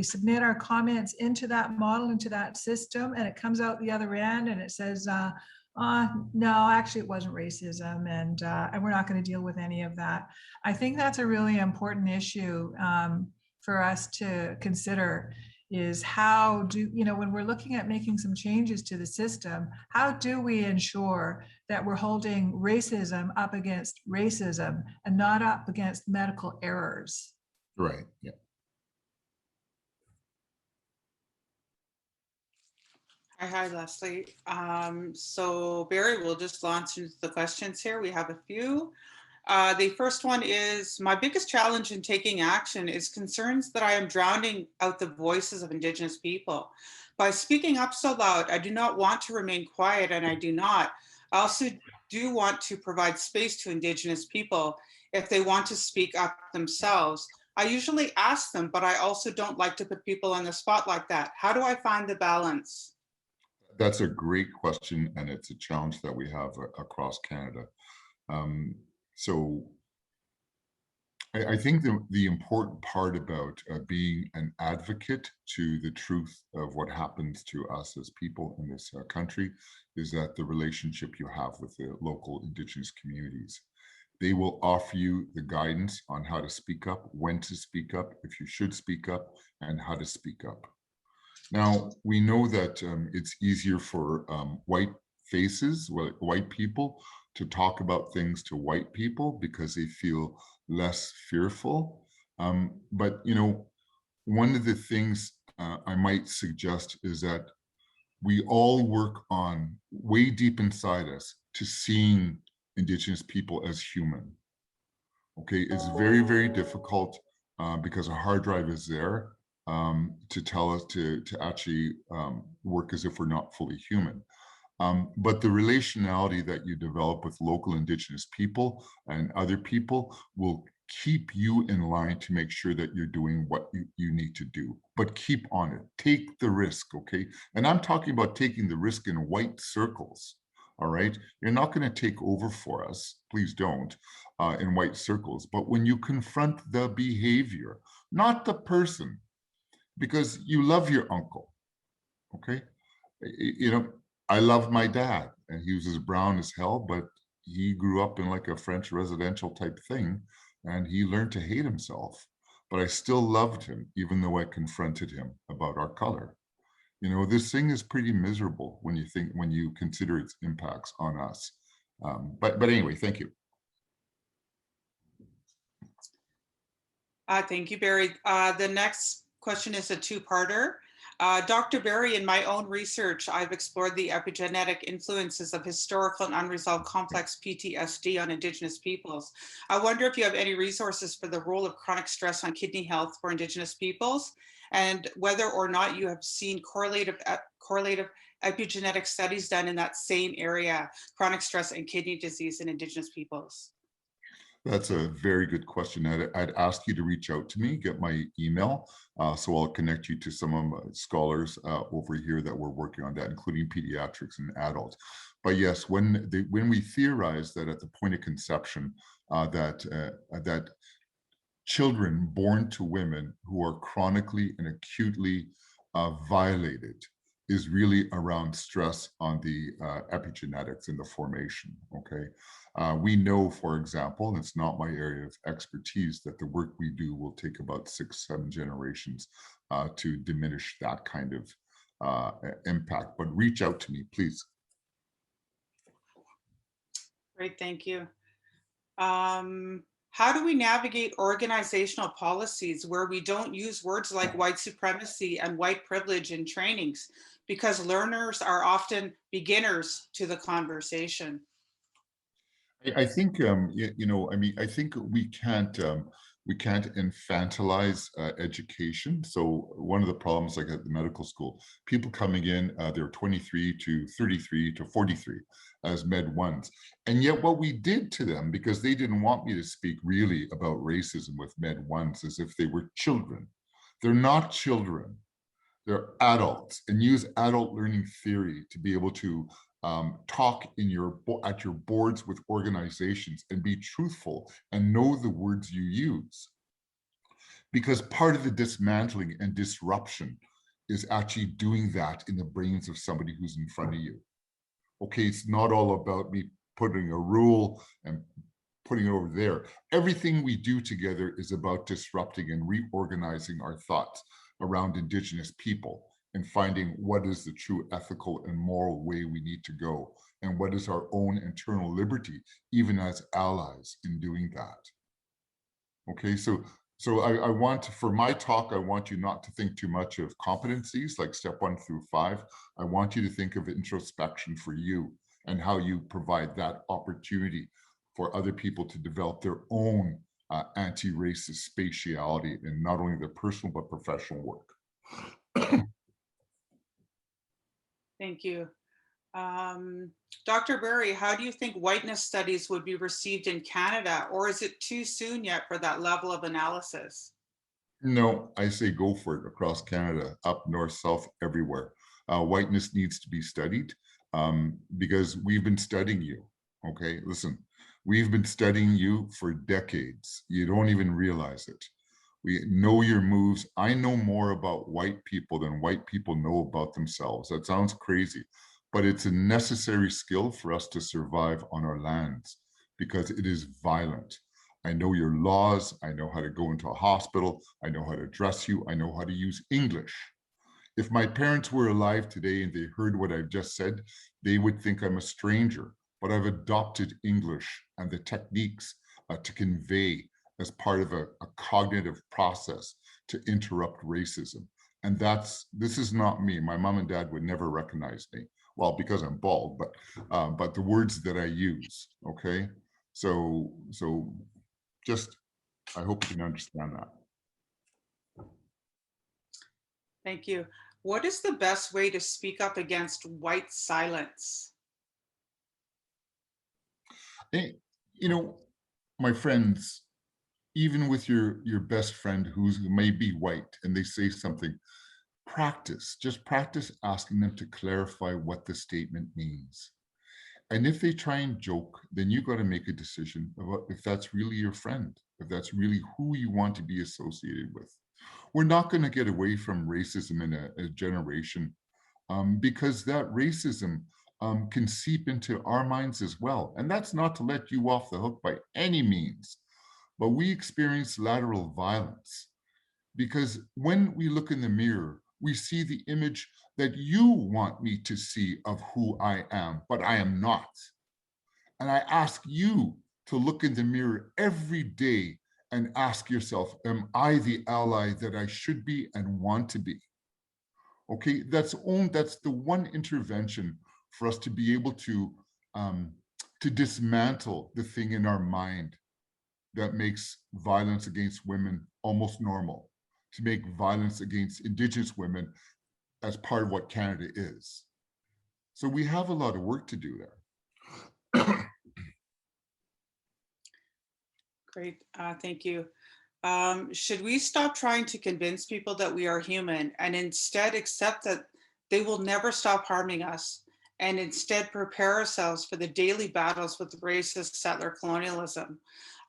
submit our comments into that model, into that system, and it comes out the other end and it says, no, actually it wasn't racism, and we're not going to deal with any of that. I think that's a really important issue for us to consider, is how do, when we're looking at making some changes to the system, how do we ensure that we're holding racism up against racism and not up against medical errors? Right, yeah. Hi, Leslie. So Barry, we'll just launch into the questions here. We have a few. The first one is, my biggest challenge in taking action is concerns that I am drowning out the voices of Indigenous people. By speaking up so loud, I do not want to remain quiet, and I do not. I also do want to provide space to Indigenous people if they want to speak up themselves. I usually ask them, but I also don't like to put people on the spot like that. How do I find the balance? That's a great question, and it's a challenge that we have across Canada. So I think the important part about being an advocate to the truth of what happens to us as people in this country is that the relationship you have with the local Indigenous communities. They will offer you the guidance on how to speak up, when to speak up, if you should speak up, and how to speak up. Now, we know that it's easier for white faces, white people, to talk about things to white people because they feel less fearful. But, you know, one of the things I might suggest is that we all work on way deep inside us to seeing Indigenous people as human. Okay, it's very, very difficult because a hard drive is there to tell us to actually work as if we're not fully human. But the relationality that you develop with local Indigenous people and other people will keep you in line to make sure that you're doing what you need to do. But keep on it. Take the risk, okay? And I'm talking about taking the risk in white circles. All right, you're not going to take over for us, please don't, in white circles. But when you confront the behavior, not the person, because you love your uncle, okay? You know, I love my dad, and he was as brown as hell, but he grew up in like a French residential type thing, and he learned to hate himself. But I still loved him, even though I confronted him about our color. You know, this thing is pretty miserable when you consider its impacts on us. But anyway, thank you. Thank you, Barry. The next question is a two-parter. Dr. Barry, in my own research, I've explored the epigenetic influences of historical and unresolved complex PTSD on Indigenous peoples. I wonder if you have any resources for the role of chronic stress on kidney health for Indigenous peoples, and whether or not you have seen correlative epigenetic studies done in that same area, chronic stress and kidney disease in Indigenous peoples. That's a very good question. I'd ask you to reach out to me, get my email, so I'll connect you to some of my scholars over here that we're working on that, including pediatrics and adults. But yes, when we theorize that at the point of conception, that children born to women who are chronically and acutely violated is really around stress on the epigenetics and the formation, okay? We know, for example, and it's not my area of expertise, that the work we do will take about 6-7 generations to diminish that kind of impact. But reach out to me, please. Great, thank you. How do we navigate organizational policies where we don't use words like white supremacy and white privilege in trainings, because learners are often beginners to the conversation? I think you know, I mean, I think we can't infantilize education. So one of the problems, like at the medical school, people coming in, they're 23 to 33 to 43 as med ones, and yet what we did to them, because they didn't want me to speak really about racism with med ones as if they were children. They're not children. They're adults, and use adult learning theory to be able to talk at your boards with organizations and be truthful and know the words you use. Because part of the dismantling and disruption is actually doing that in the brains of somebody who's in front of you. Okay, it's not all about me putting a rule and putting it over there. Everything we do together is about disrupting and reorganizing our thoughts around Indigenous people and finding what is the true ethical and moral way we need to go, and what is our own internal liberty, even as allies in doing that. Okay, so I want, for my talk, I want you not to think too much of competencies like step 1 through 5. I want you to think of introspection for you and how you provide that opportunity for other people to develop their own anti-racist spatiality in not only their personal but professional work. Thank you. Dr. Barry, how do you think whiteness studies would be received in Canada, or is it too soon yet for that level of analysis? No, I say go for it across Canada, up, north, south, everywhere. whiteness needs to be studied, because we've been studying you. Okay, listen, we've been studying you for decades. You don't even realize it. We know your moves. I know more about white people than white people know about themselves. That sounds crazy, but it's a necessary skill for us to survive on our lands because it is violent. I know your laws. I know how to go into a hospital. I know how to dress you. I know how to use English. If my parents were alive today and they heard what I've just said, they would think I'm a stranger, but I've adopted English and the techniques to convey as part of a cognitive process to interrupt racism. And this is not me. My mom and dad would never recognize me. Well, because I'm bald, but the words that I use, okay? So just, I hope you can understand that. Thank you. What is the best way to speak up against white silence? Hey, you know, my friends, even with your best friend who may be white and they say something, just practice asking them to clarify what the statement means. And if they try and joke, then you got to make a decision about if that's really your friend, if that's really who you want to be associated with. We're not going to get away from racism in a generation, because that racism can seep into our minds as well. And that's not to let you off the hook by any means, but we experience lateral violence because when we look in the mirror, we see the image that you want me to see of who I am, but I am not. And I ask you to look in the mirror every day and ask yourself, am I the ally that I should be and want to be? Okay, that's the one intervention for us to be able to dismantle the thing in our mind that makes violence against women almost normal, to make violence against Indigenous women as part of what Canada is. So we have a lot of work to do there. Great, thank you. Should we stop trying to convince people that we are human and instead accept that they will never stop harming us and instead prepare ourselves for the daily battles with racist settler colonialism?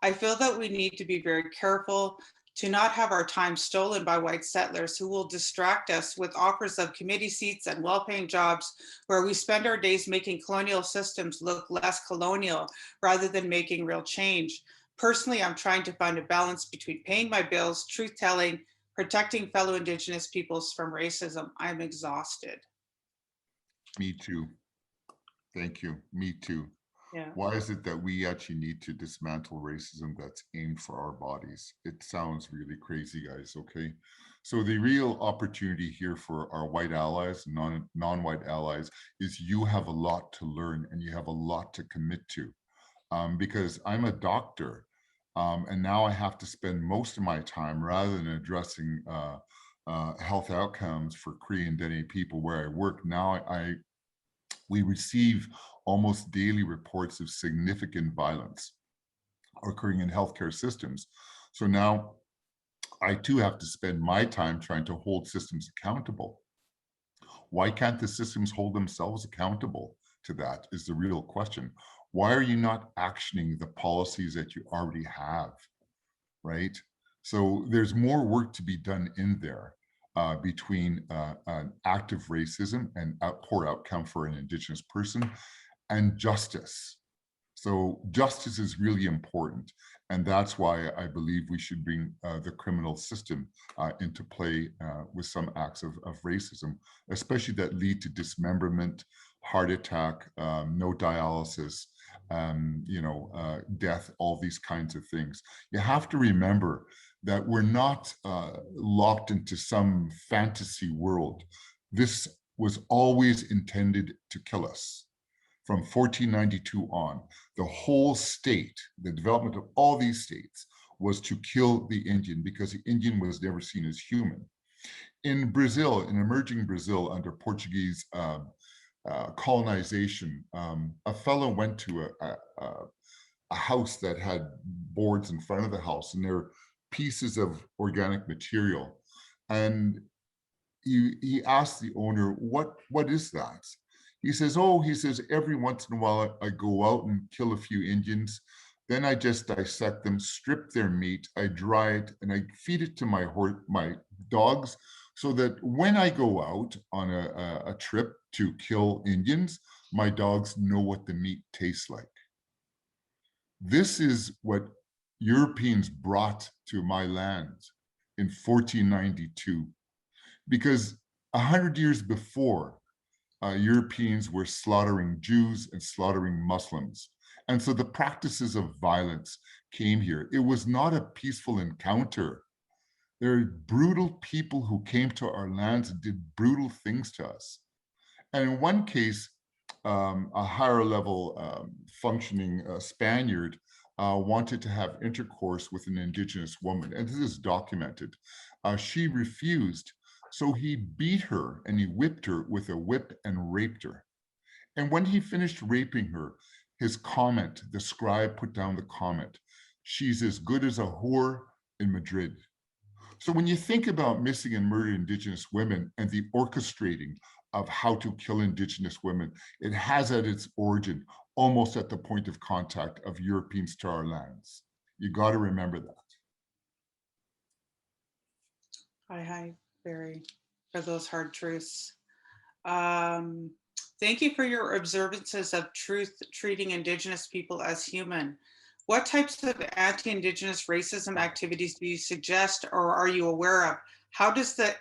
I feel that we need to be very careful to not have our time stolen by white settlers who will distract us with offers of committee seats and well-paying jobs where we spend our days making colonial systems look less colonial rather than making real change. Personally, I'm trying to find a balance between paying my bills, truth-telling, protecting fellow Indigenous peoples from racism. I'm exhausted. Me too. Thank you. Me too. Yeah. Why is it that we actually need to dismantle racism that's aimed for our bodies? It sounds really crazy, guys, okay? So the real opportunity here for our white allies, non-white allies, is you have a lot to learn and you have a lot to commit to. Because I'm a doctor, and now I have to spend most of my time, rather than addressing health outcomes for Cree and Dene people where I work, now we receive almost daily reports of significant violence occurring in healthcare systems. So now I too have to spend my time trying to hold systems accountable. Why can't the systems hold themselves accountable to that is the real question. Why are you not actioning the policies that you already have, right? So there's more work to be done in there between an active racism and poor outcome for an Indigenous person and justice. So justice is really important. And that's why I believe we should bring the criminal system into play with some acts of racism, especially that lead to dismemberment, heart attack, no dialysis, death, all these kinds of things. You have to remember that we're not locked into some fantasy world. This was always intended to kill us. From 1492 on, the whole state, the development of all these states, was to kill the Indian because the Indian was never seen as human. In Brazil, in emerging Brazil under Portuguese colonization, a fellow went to a house that had boards in front of the house, and there were pieces of organic material. And he asked the owner, what is that? He says, oh, he says, every once in a while I go out and kill a few Indians. Then I just dissect them, strip their meat, I dry it, and I feed it to my dogs, so that when I go out on a trip to kill Indians, my dogs know what the meat tastes like. This is what Europeans brought to my land in 1492, because 100 years before, Europeans were slaughtering Jews and slaughtering Muslims. And so the practices of violence came here. It was not a peaceful encounter. There are brutal people who came to our lands and did brutal things to us. And in one case, a higher level functioning Spaniard wanted to have intercourse with an Indigenous woman, and this is documented. She refused, so he beat her and he whipped her with a whip and raped her. And when he finished raping her, his comment, the scribe put down the comment, she's as good as a whore in Madrid. So when you think about missing and murdered Indigenous women and the orchestrating of how to kill Indigenous women, it has at its origin almost at the point of contact of Europeans to our lands. You got to remember that. Hi, Barry, for those hard truths. Thank you for your observances of truth, treating Indigenous people as human. What types of anti-Indigenous racism activities do you suggest or are you aware of? How does the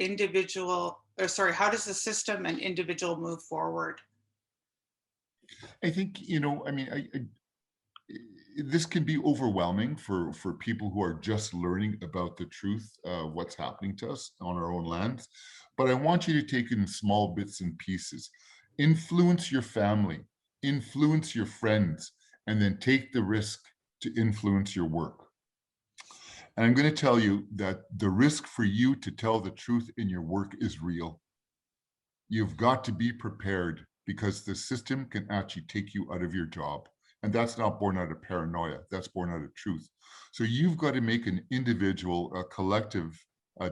how does the system and individual move forward? I think, I mean, this can be overwhelming for people who are just learning about the truth, what's happening to us on our own lands. But I want you to take it in small bits and pieces. Influence your family, influence your friends, and then take the risk to influence your work. And I'm going to tell you that the risk for you to tell the truth in your work is real. You've got to be prepared, because the system can actually take you out of your job. And that's not born out of paranoia, that's born out of truth. So you've got to make an individual, a collective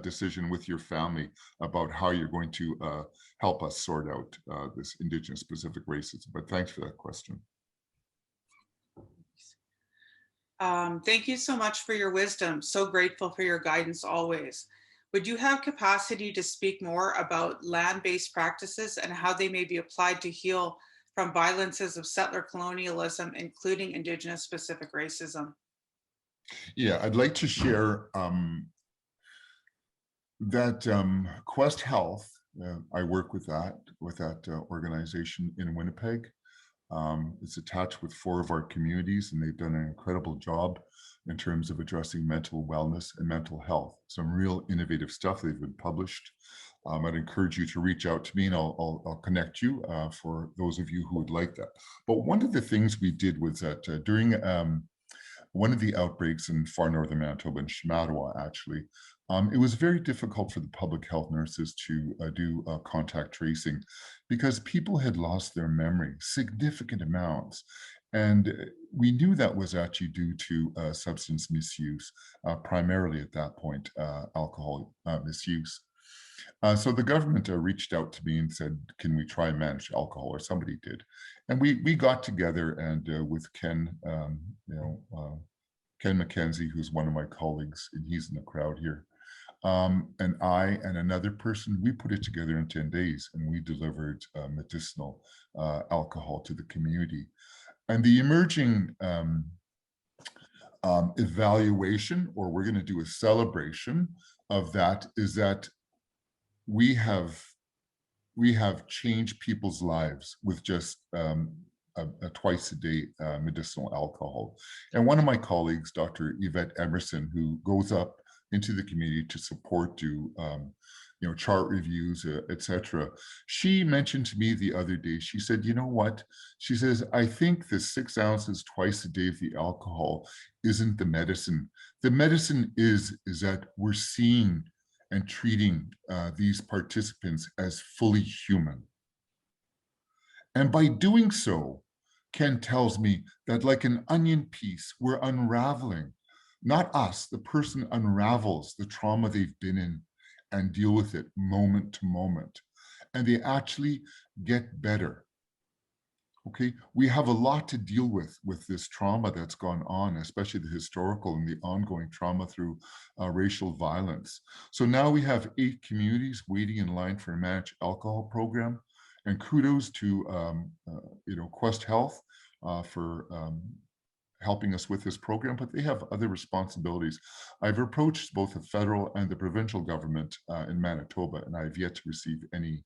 decision with your family about how you're going to help us sort out this Indigenous specific racism. But thanks for that question. Thank you so much for your wisdom. So grateful for your guidance always. Would you have capacity to speak more about land-based practices and how they may be applied to heal from violences of settler colonialism, including Indigenous specific racism? Yeah, I'd like to share that Quest Health, I work with that organization in Winnipeg. It's attached with 4 of our communities, and they've done an incredible job in terms of addressing mental wellness and mental health. Some real innovative stuff. They've been published. I'd encourage you to reach out to me, and I'll connect you for those of you who would like that. But one of the things we did was that during one of the outbreaks in far northern Manitoba, in Shamattawa, actually, it was very difficult for the public health nurses to do contact tracing, because people had lost their memory, significant amounts. And we knew that was actually due to substance misuse, primarily at that point, alcohol misuse. So the government reached out to me and said, can we try and manage alcohol? Or somebody did. And we got together, and with Ken, Ken McKenzie, who's one of my colleagues, and he's in the crowd here, and I and another person, we put it together in 10 days, and we delivered medicinal alcohol to the community. And the emerging evaluation, or we're going to do a celebration of that, is that we have changed people's lives with just a twice a day medicinal alcohol. And one of my colleagues, Dr. Yvette Emerson, who goes up into the community to support, do chart reviews, etc. She mentioned to me the other day, she said, you know what? She says, I think the 6 ounces twice a day of the alcohol isn't the medicine. The medicine is that we're seeing and treating these participants as fully human. And by doing so, Ken tells me that like an onion piece, we're unraveling. Not us, the person unravels the trauma they've been in, and deal with it moment to moment. And they actually get better. Okay, we have a lot to deal with this trauma that's gone on, especially the historical and the ongoing trauma through racial violence. So now we have 8 communities waiting in line for a managed alcohol program, and kudos to Quest Health for helping us with this program, but they have other responsibilities. I've approached both the federal and the provincial government in Manitoba, and I have yet to receive any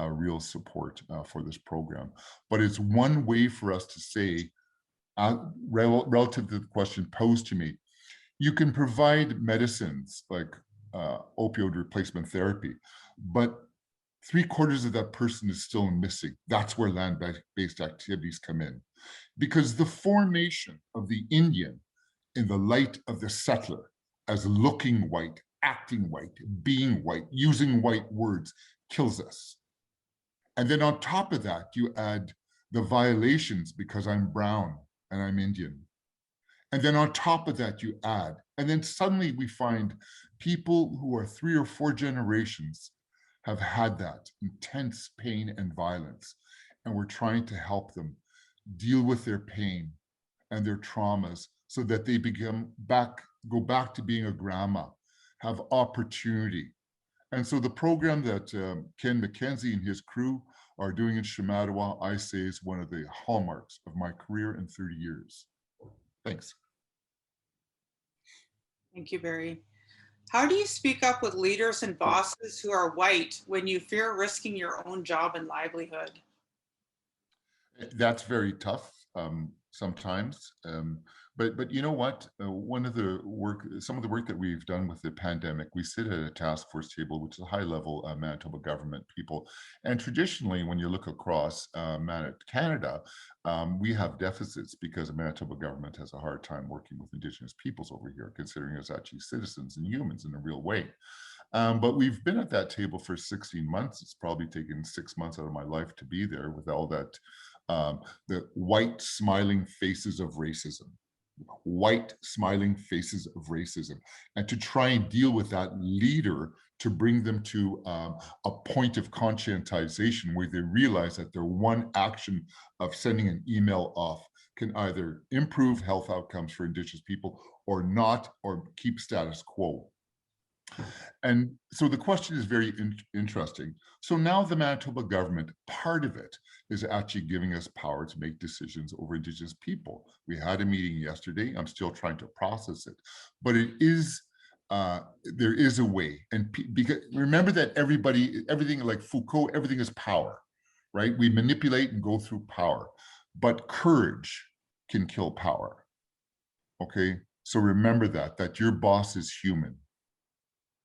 real support for this program. But it's one way for us to say, relative to the question posed to me, you can provide medicines like opioid replacement therapy, but 3/4 of that person is still missing. That's where land-based activities come in. Because the formation of the Indian in the light of the settler as looking white, acting white, being white, using white words kills us. And then on top of that, you add the violations because I'm brown and I'm Indian. And then on top of that, you add, and then suddenly we find people who are 3 or 4 generations have had that intense pain and violence. And we're trying to help them deal with their pain and their traumas so that they go back to being a grandma, have opportunity. And so the program that Ken McKenzie and his crew are doing in Shamattawa, I say, is one of the hallmarks of my career in 30 years. Thanks. Thank you, Barry. How do you speak up with leaders and bosses who are white when you fear risking your own job and livelihood? That's very tough sometimes. But you know what? Some of the work that we've done with the pandemic, we sit at a task force table, which is a high-level Manitoba government people. And traditionally, when you look across Canada, we have deficits because the Manitoba government has a hard time working with Indigenous peoples over here, considering us actually citizens and humans in a real way. But we've been at that table for 16 months. It's probably taken 6 months out of my life to be there with all that, the white smiling faces of racism. White smiling faces of racism, and to try and deal with that leader to bring them to a point of conscientization where they realize that their one action of sending an email off can either improve health outcomes for Indigenous people or not, or keep status quo. And so the question is very interesting. So now the Manitoba government, part of it is actually giving us power to make decisions over Indigenous people. We had a meeting yesterday. I'm still trying to process it, but it is, there is a way. And because remember that everything like Foucault, everything is power, right? We manipulate and go through power, but courage can kill power, okay? So remember that your boss is human.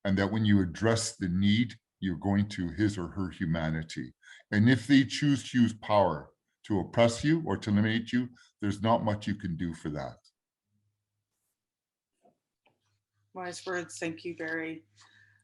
And that when you address the need, you're going to his or her humanity. And if they choose to use power to oppress you or to eliminate you, there's not much you can do for that. Wise words. Thank you, Barry.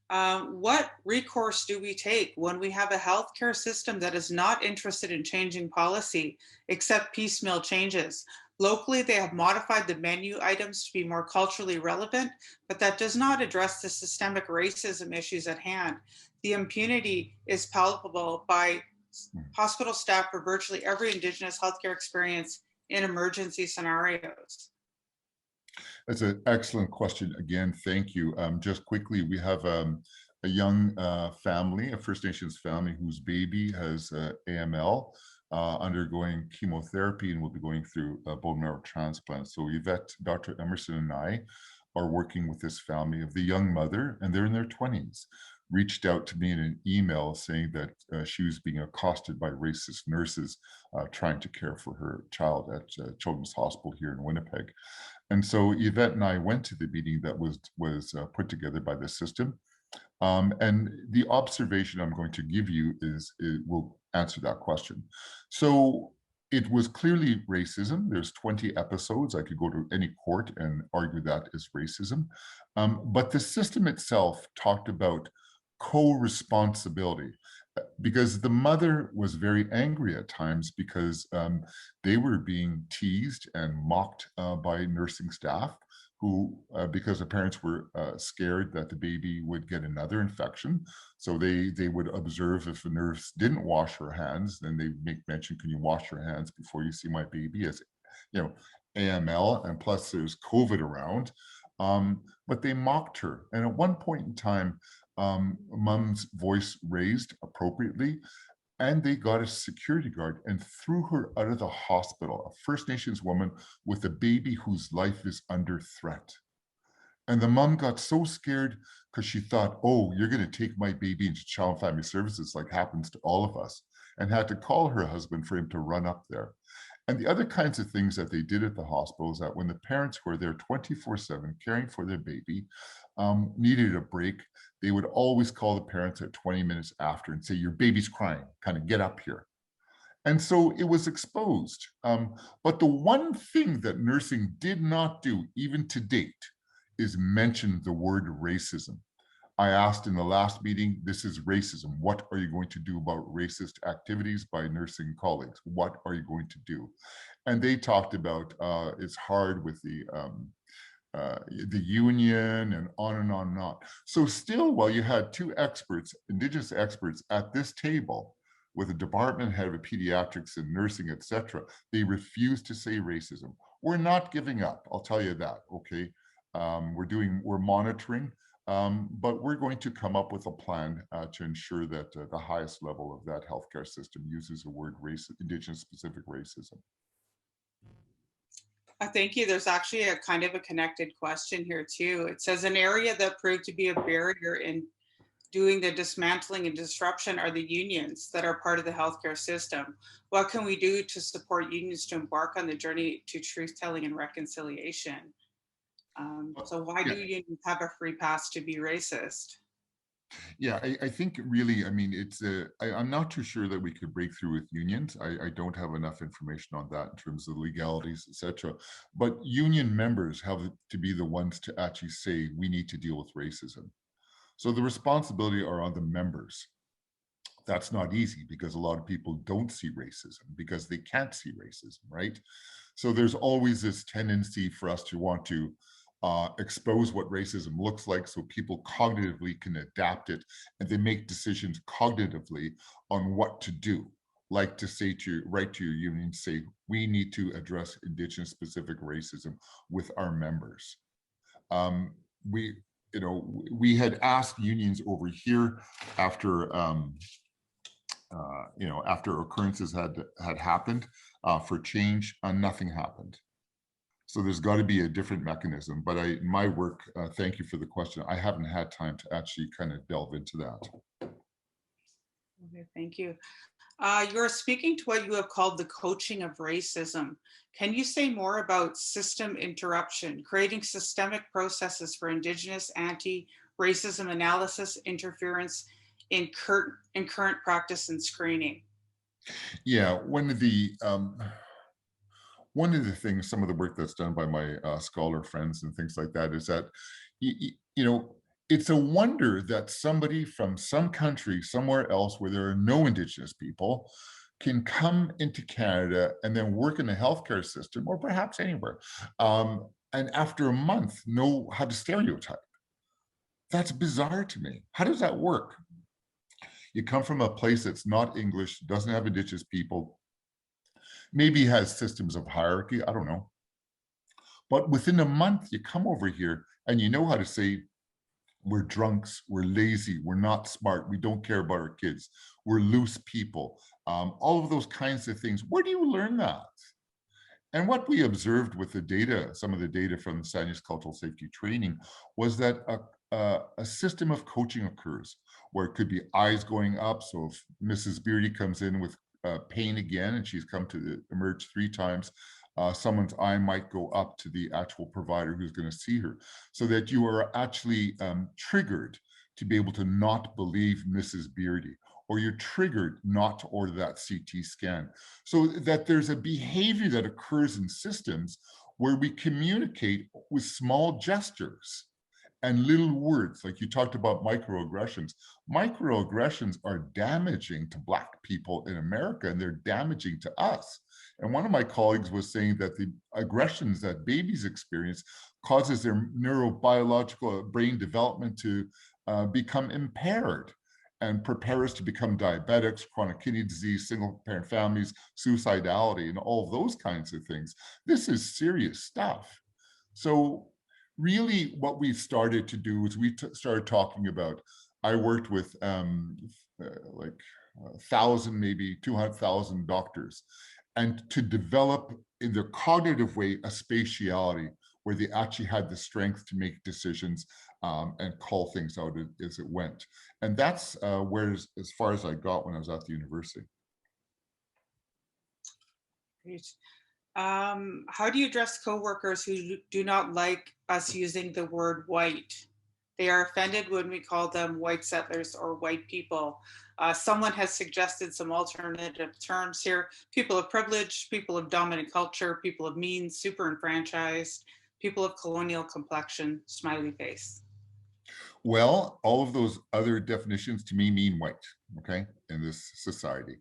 What recourse do we take when we have a healthcare system that is not interested in changing policy, except piecemeal changes? Locally, they have modified the menu items to be more culturally relevant, but that does not address the systemic racism issues at hand. The impunity is palpable by hospital staff for virtually every Indigenous healthcare experience in emergency scenarios. That's an excellent question. Again, thank you. Just quickly, we have a young family, a First Nations family whose baby has AML. Undergoing chemotherapy and will be going through a bone marrow transplant. So Yvette, Dr. Emerson and I are working with this family of the young mother, and they're in their 20s, reached out to me in an email saying that she was being accosted by racist nurses trying to care for her child at Children's Hospital here in Winnipeg. And so Yvette and I went to the meeting that was put together by the system. And the observation I'm going to give you will answer that question. So it was clearly racism. There's 20 episodes. I could go to any court and argue that is racism. But the system itself talked about co-responsibility, because the mother was very angry at times because they were being teased and mocked by nursing staff who, because the parents were scared that the baby would get another infection. So they would observe if the nurse didn't wash her hands, then they make mention, can you wash your hands before you see my baby, as you know, AML, and plus there's COVID around. But they mocked her. And at one point in time, mom's voice raised appropriately, and they got a security guard and threw her out of the hospital, a First Nations woman with a baby whose life is under threat. And the mom got so scared because she thought, oh, you're going to take my baby into Child and Family Services like happens to all of us, and had to call her husband for him to run up there. And the other kinds of things that they did at the hospital is that when the parents were there 24/7 caring for their baby, needed a break, they would always call the parents at 20 minutes after and say, your baby's crying, kind of get up here. And so it was exposed. But the one thing that nursing did not do, even to date, is mention the word racism. I asked in the last meeting, this is racism. What are you going to do about racist activities by nursing colleagues? What are you going to do? And they talked about it's hard with the union and on and on and on. So still, while you had two experts, Indigenous experts at this table, with a department head of pediatrics and nursing, etc., they refused to say racism. We're not giving up, I'll tell you that, okay? We're monitoring, but we're going to come up with a plan to ensure that the highest level of that healthcare system uses the word race, Indigenous specific racism. Thank you. There's actually a kind of a connected question here too. It says an area that proved to be a barrier in doing the dismantling and disruption are the unions that are part of the healthcare system. What can we do to support unions to embark on the journey to truth-telling and reconciliation? So why do unions have a free pass to be racist? Yeah, I think really, I mean, I'm not too sure that we could break through with unions. I don't have enough information on that in terms of legalities, etc. But union members have to be the ones to actually say, we need to deal with racism. So the responsibility are on the members. That's not easy because a lot of people don't see racism because they can't see racism, right? So there's always this tendency for us to want to expose what racism looks like so people cognitively can adapt it and they make decisions cognitively on what to do. Like to say write to your union, say, we need to address Indigenous specific racism with our members. We had asked unions over here after after occurrences had happened for change, nothing happened. So there's got to be a different mechanism. But my work, thank you for the question. I haven't had time to actually kind of delve into that. Okay, thank you. You're speaking to what you have called the coaching of racism. Can you say more about system interruption, creating systemic processes for Indigenous anti-racism analysis, interference in current practice and screening? Yeah, one of the things, some of the work that's done by my scholar friends and things like that is that, it's a wonder that somebody from some country somewhere else where there are no Indigenous people can come into Canada and then work in the healthcare system or perhaps anywhere. And after a month, know how to stereotype. That's bizarre to me. How does that work? You come from a place that's not English, doesn't have Indigenous people, maybe has systems of hierarchy, I don't know. But within a month, you come over here and you know how to say, we're drunks, we're lazy, we're not smart, we don't care about our kids, we're loose people, all of those kinds of things. Where do you learn that? And what we observed with the data, some of the data from the Sanish Cultural Safety Training, was that a system of coaching occurs where it could be eyes going up. So if Mrs. Beardy comes in with pain again, and she's come to emerge 3 times, someone's eye might go up to the actual provider who's going to see her, so that you are actually triggered to be able to not believe Mrs. Beardy, or you're triggered not to order that CT scan. So that there's a behavior that occurs in systems where we communicate with small gestures. and little words, like you talked about microaggressions. Microaggressions are damaging to Black people in America, and they're damaging to us. And one of my colleagues was saying that the aggressions that babies experience causes their neurobiological brain development to become impaired and prepare us to become diabetics, chronic kidney disease, single parent families, suicidality, and all of those kinds of things. This is serious stuff. So really what we've started to do is we started talking about, I worked with like 1,000, maybe 200,000 doctors, and to develop in their cognitive way a spatiality where they actually had the strength to make decisions and call things out as it went. And that's where, as far as I got when I was at the university. Great. How do you address coworkers who do not like us using the word white? They are offended when we call them white settlers or white people. Someone has suggested some alternative terms here: people of privilege, people of dominant culture, people of means, super enfranchised, people of colonial complexion, smiley face. Well, all of those other definitions to me mean white, okay, in this society.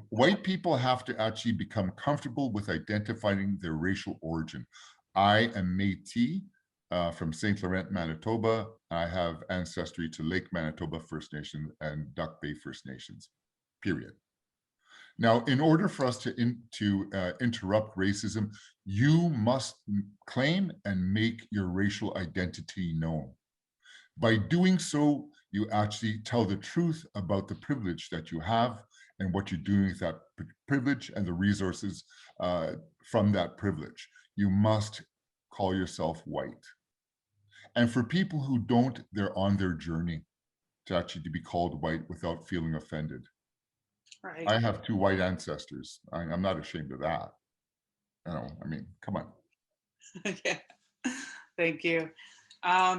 White people have to actually become comfortable with identifying their racial origin. I am Métis from St. Laurent, Manitoba. I have ancestry to Lake Manitoba First Nation and Duck Bay First Nations, period. Now, in order for us to interrupt racism, you must claim and make your racial identity known. By doing so, you actually tell the truth about the privilege that you have and what you're doing with that privilege and the resources from that privilege. You must call yourself white. And for people who don't, they're on their journey to actually to be called white without feeling offended. Right. I have 2 white ancestors. I'm not ashamed of that. You know, I mean, come on. Yeah. Thank you.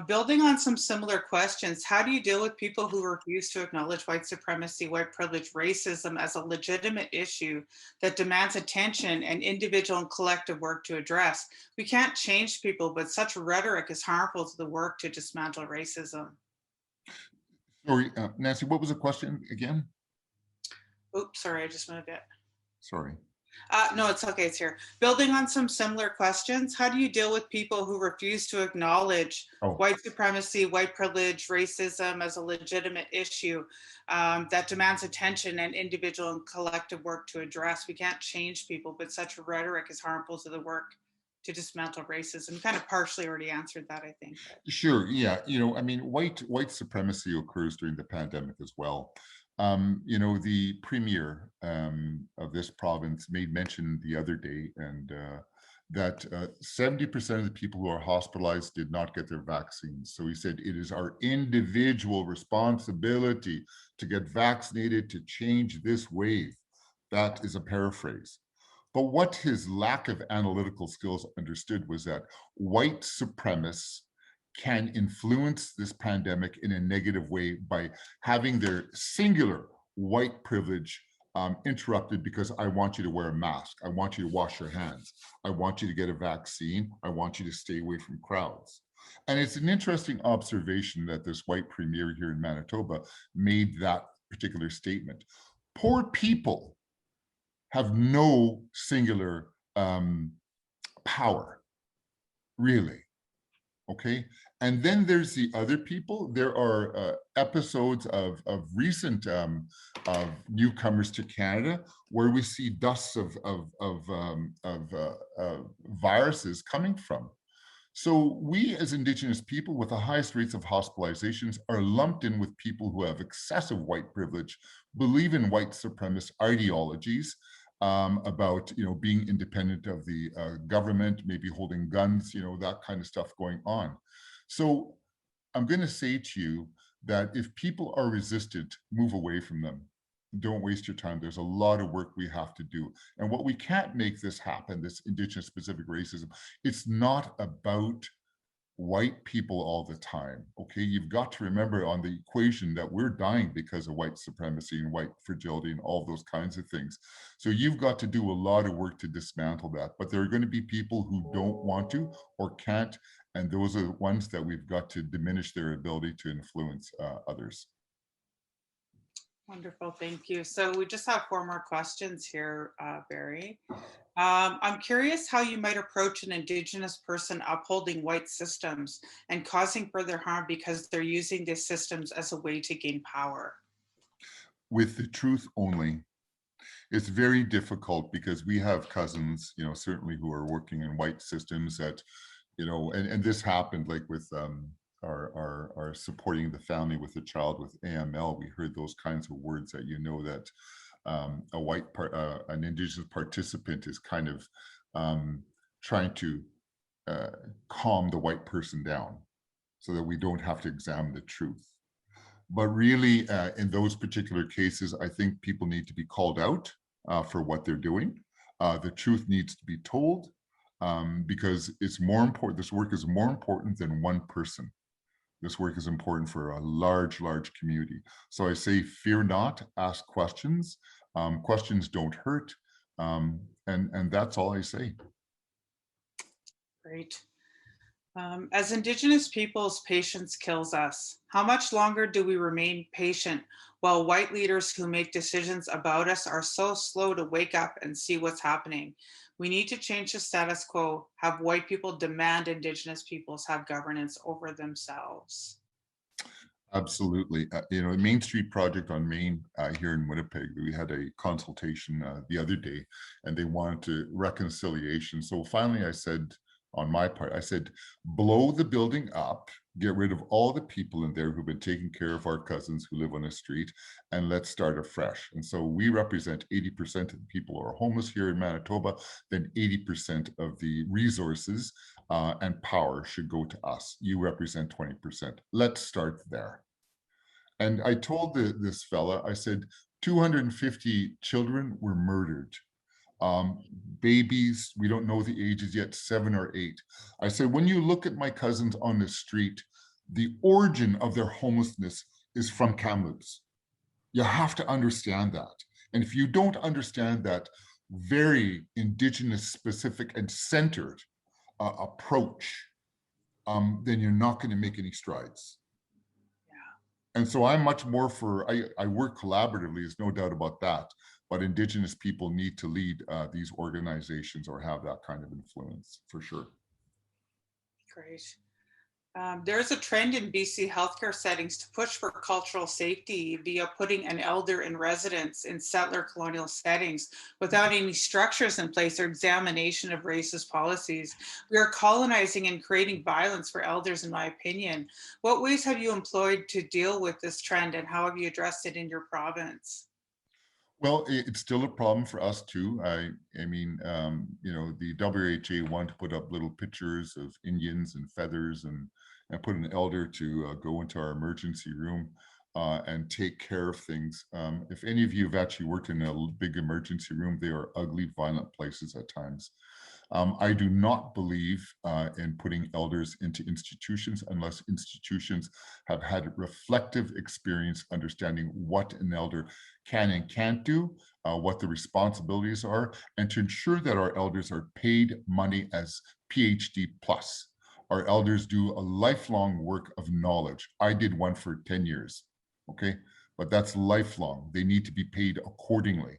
Building on some similar questions, how do you deal with people who refuse to acknowledge white supremacy, white privilege, racism as a legitimate issue that demands attention and individual and collective work to address? We can't change people, but such rhetoric is harmful to the work to dismantle racism. Sorry, Nancy, what was the question again? Oops, sorry, I just moved it. Sorry. No, it's okay, it's here. Building on some similar questions, how do you deal with people who refuse to acknowledge white supremacy, white privilege, racism as a legitimate issue that demands attention and individual and collective work to address? We can't change people, but such rhetoric is harmful to the work to dismantle racism. Kind of partially already answered that, I think. Sure, yeah, you know, I mean, white supremacy occurs during the pandemic as well. You know, the premier of this province made mention the other day and that 70% of the people who are hospitalized did not get their vaccines. So he said, it is our individual responsibility to get vaccinated to change this wave. That is a paraphrase. But what his lack of analytical skills understood was that white supremacists can influence this pandemic in a negative way by having their singular white privilege interrupted because I want you to wear a mask. I want you to wash your hands. I want you to get a vaccine. I want you to stay away from crowds. And it's an interesting observation that this white premier here in Manitoba made that particular statement. Poor people have no singular power, really. Okay, and then there's the other people. There are episodes of recent of newcomers to Canada where we see dusts of viruses coming from. So we as Indigenous people with the highest rates of hospitalizations are lumped in with people who have excessive white privilege, believe in white supremacist ideologies, about, you know, being independent of the government, maybe holding guns, you know, that kind of stuff going on. So I'm going to say to you that if people are resistant, move away from them. Don't waste your time. There's a lot of work we have to do. And what we can't make this happen, this Indigenous specific racism, it's not about white people all the time. Okay, you've got to remember on the equation that we're dying because of white supremacy and white fragility and all those kinds of things. So you've got to do a lot of work to dismantle that. But there are going to be people who don't want to or can't And those are the ones that we've got to diminish their ability to influence others. Wonderful, thank you. So we just have 4 more questions here, Barry. I'm curious how you might approach an Indigenous person upholding white systems and causing further harm because they're using these systems as a way to gain power. With the truth only. It's very difficult because we have cousins, certainly who are working in white systems that, and this happened like with our supporting the family with a child with AML. We heard those kinds of words that that an Indigenous participant is kind of trying to calm the white person down so that we don't have to examine the truth. But really, in those particular cases, I think people need to be called out for what they're doing. The truth needs to be told because it's more important. This work is more important than one person. This work is important for a large, large community. So I say, fear not, ask questions. Questions don't hurt. And that's all I say. Great. As Indigenous peoples, patience kills us. How much longer do we remain patient while white leaders who make decisions about us are so slow to wake up and see what's happening? We need to change the status quo, have white people demand Indigenous peoples have governance over themselves. Absolutely. The Main Street Project on Main here in Winnipeg, we had a consultation the other day and they wanted to reconciliation. So finally I said, on my part, I said, blow the building up, get rid of all the people in there who've been taking care of our cousins who live on the street, and let's start afresh. And so we represent 80% of the people who are homeless here in Manitoba, then 80% of the resources and power should go to us. You represent 20%. Let's start there. And I told this fella, I said, 250 children were murdered. Babies, we don't know the ages yet, 7 or 8. I said, when you look at my cousins on the street, the origin of their homelessness is from Kamloops. You have to understand that. And if you don't understand that very Indigenous specific and centered approach, then you're not going to make any strides. And so I'm much more for, I work collaboratively, there's no doubt about that, but Indigenous people need to lead these organizations or have that kind of influence for sure. Great. There's a trend in BC healthcare settings to push for cultural safety via putting an elder in residence in settler colonial settings without any structures in place or examination of racist policies. We are colonizing and creating violence for elders, in my opinion. What ways have you employed to deal with this trend and how have you addressed it in your province? Well, it's still a problem for us too. I mean, the WHA want to put up little pictures of Indians and feathers and put an elder to go into our emergency room and take care of things. If any of you have actually worked in a big emergency room, they are ugly, violent places at times. I do not believe in putting elders into institutions unless institutions have had reflective experience understanding what an elder can and can't do, what the responsibilities are, and to ensure that our elders are paid money as PhD plus. Our elders do a lifelong work of knowledge. I did one for 10 years, okay? But that's lifelong. They need to be paid accordingly.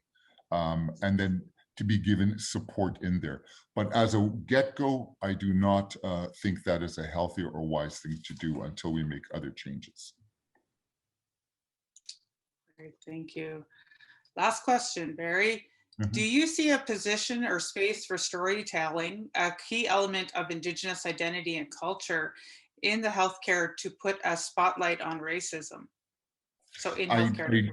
And then to be given support in there. But as a get-go, I do not think that is a healthy or wise thing to do until we make other changes. Great, thank you. Last question, Barry. Do you see a position or space for storytelling, a key element of Indigenous identity and culture in the healthcare to put a spotlight on racism? So in healthcare.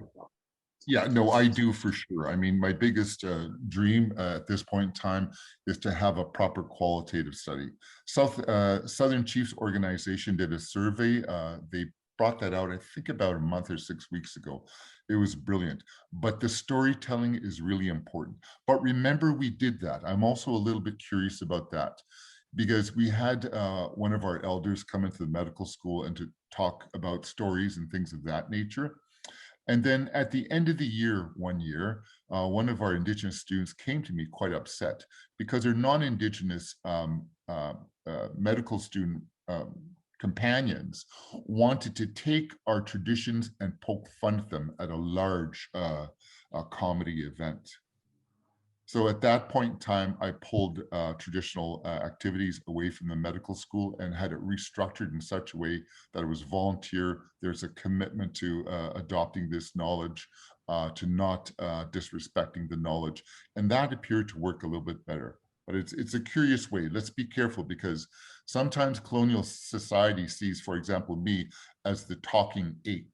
Yeah, no, I do for sure. I mean, my biggest dream at this point in time is to have a proper qualitative study. Southern Chiefs Organization did a survey. They brought that out, I think about a month or 6 weeks ago. It was brilliant, but the storytelling is really important. But remember, we did that. I'm also a little bit curious about that because we had one of our elders come into the medical school and to talk about stories and things of that nature. And then at the end of the year, one year, one of our Indigenous students came to me quite upset because their non-Indigenous medical student companions wanted to take our traditions and poke fun at them at a large comedy event. So at that point in time, I pulled traditional activities away from the medical school and had it restructured in such a way that it was volunteer. There's a commitment to adopting this knowledge, to not disrespecting the knowledge. And that appeared to work a little bit better. But it's a curious way. Let's be careful, because sometimes colonial society sees, for example, me as the talking ape.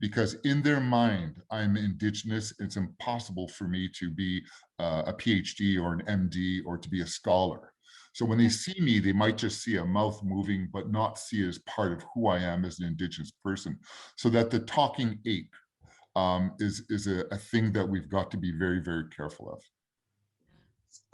Because in their mind, I'm Indigenous. It's impossible for me to be a PhD or an MD or to be a scholar. So when they see me, they might just see a mouth moving, but not see it as part of who I am as an Indigenous person. So that the talking ape is a thing that we've got to be very, very careful of.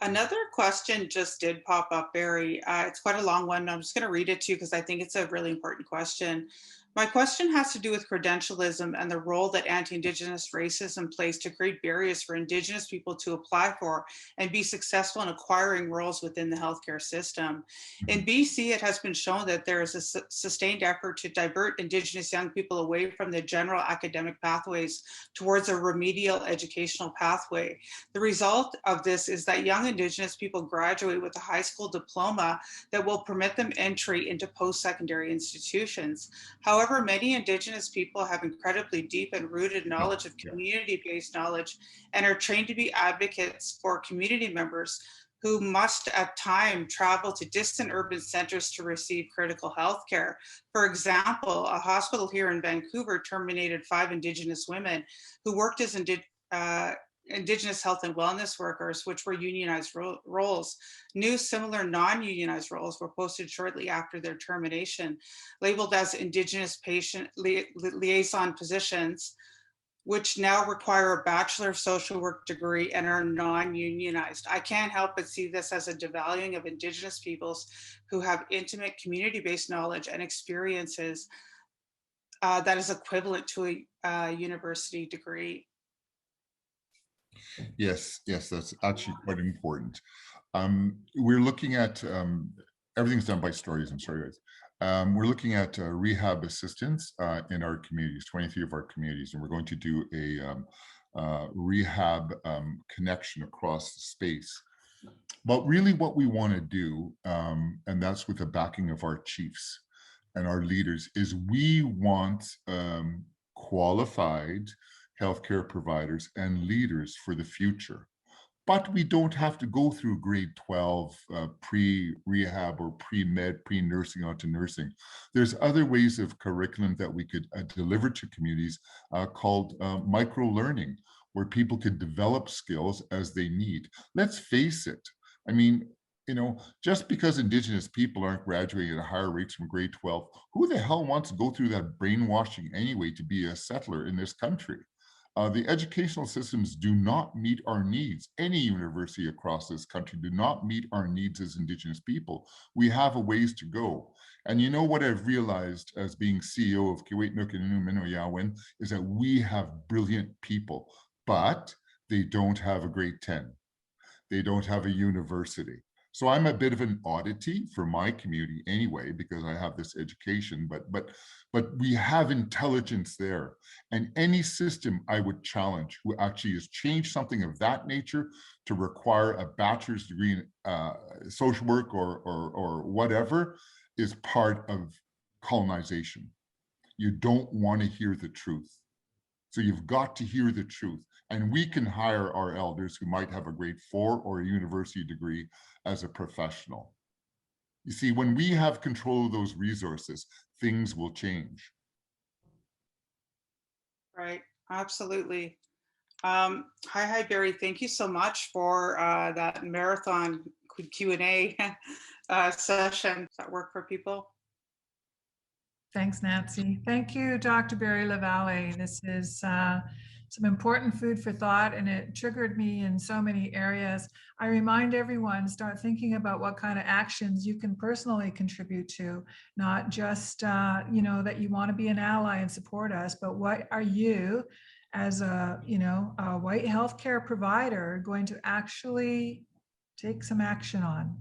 Another question just did pop up, Barry. It's quite a long one. I'm just going to read it to you because I think it's a really important question. My question has to do with credentialism and the role that anti-Indigenous racism plays to create barriers for Indigenous people to apply for and be successful in acquiring roles within the healthcare system. In BC, it has been shown that there is a sustained effort to divert Indigenous young people away from the general academic pathways towards a remedial educational pathway. The result of this is that young Indigenous people graduate with a high school diploma that will permit them entry into post-secondary institutions. However, many Indigenous people have incredibly deep and rooted knowledge of community-based knowledge and are trained to be advocates for community members who must at times travel to distant urban centers to receive critical health care. For example, a hospital here in Vancouver terminated 5 Indigenous women who worked as Indigenous health and wellness workers, which were unionized roles. New similar non-unionized roles were posted shortly after their termination, labeled as Indigenous patient liaison positions, which now require a Bachelor of Social Work degree and are non-unionized. I can't help but see this as a devaluing of Indigenous peoples who have intimate community-based knowledge and experiences that is equivalent to a university degree. Yes, that's actually quite important. We're looking at, everything's done by stories, I'm sorry guys. We're looking at rehab assistance in our communities, 23 of our communities, and we're going to do a rehab connection across the space. But really what we want to do, and that's with the backing of our chiefs and our leaders, is we want qualified healthcare providers and leaders for the future. But we don't have to go through grade 12 pre-rehab or pre-med, pre-nursing onto nursing. There's other ways of curriculum that we could deliver to communities called micro-learning, where people could develop skills as they need. Let's face it. I mean, you know, just because Indigenous people aren't graduating at higher rates from grade 12, who the hell wants to go through that brainwashing anyway to be a settler in this country? The educational systems do not meet our needs. Any university across this country do not meet our needs as Indigenous people. We have a ways to go. And you know what I've realized as being CEO of Kiwetinook and Innu Yawin is that we have brilliant people, but they don't have a grade 10. They don't have a university. So I'm a bit of an oddity for my community anyway, because I have this education, but we have intelligence there. And any system I would challenge who actually has changed something of that nature to require a bachelor's degree in social work or whatever is part of colonization. You don't want to hear the truth. So you've got to hear the truth. And we can hire our elders who might have a grade 4 or a university degree as a professional. You see, when we have control of those resources, things will change. Right, absolutely. Hi, Barry. Thank you so much for that marathon Q&A session. Does that work for people? Thanks, Nancy. Thank you, Dr. Barry Lavallee. This is some important food for thought, and it triggered me in so many areas. I remind everyone, start thinking about what kind of actions you can personally contribute to, not just, you know, that you want to be an ally and support us, but what are you as a, you know, a white healthcare provider going to actually take some action on?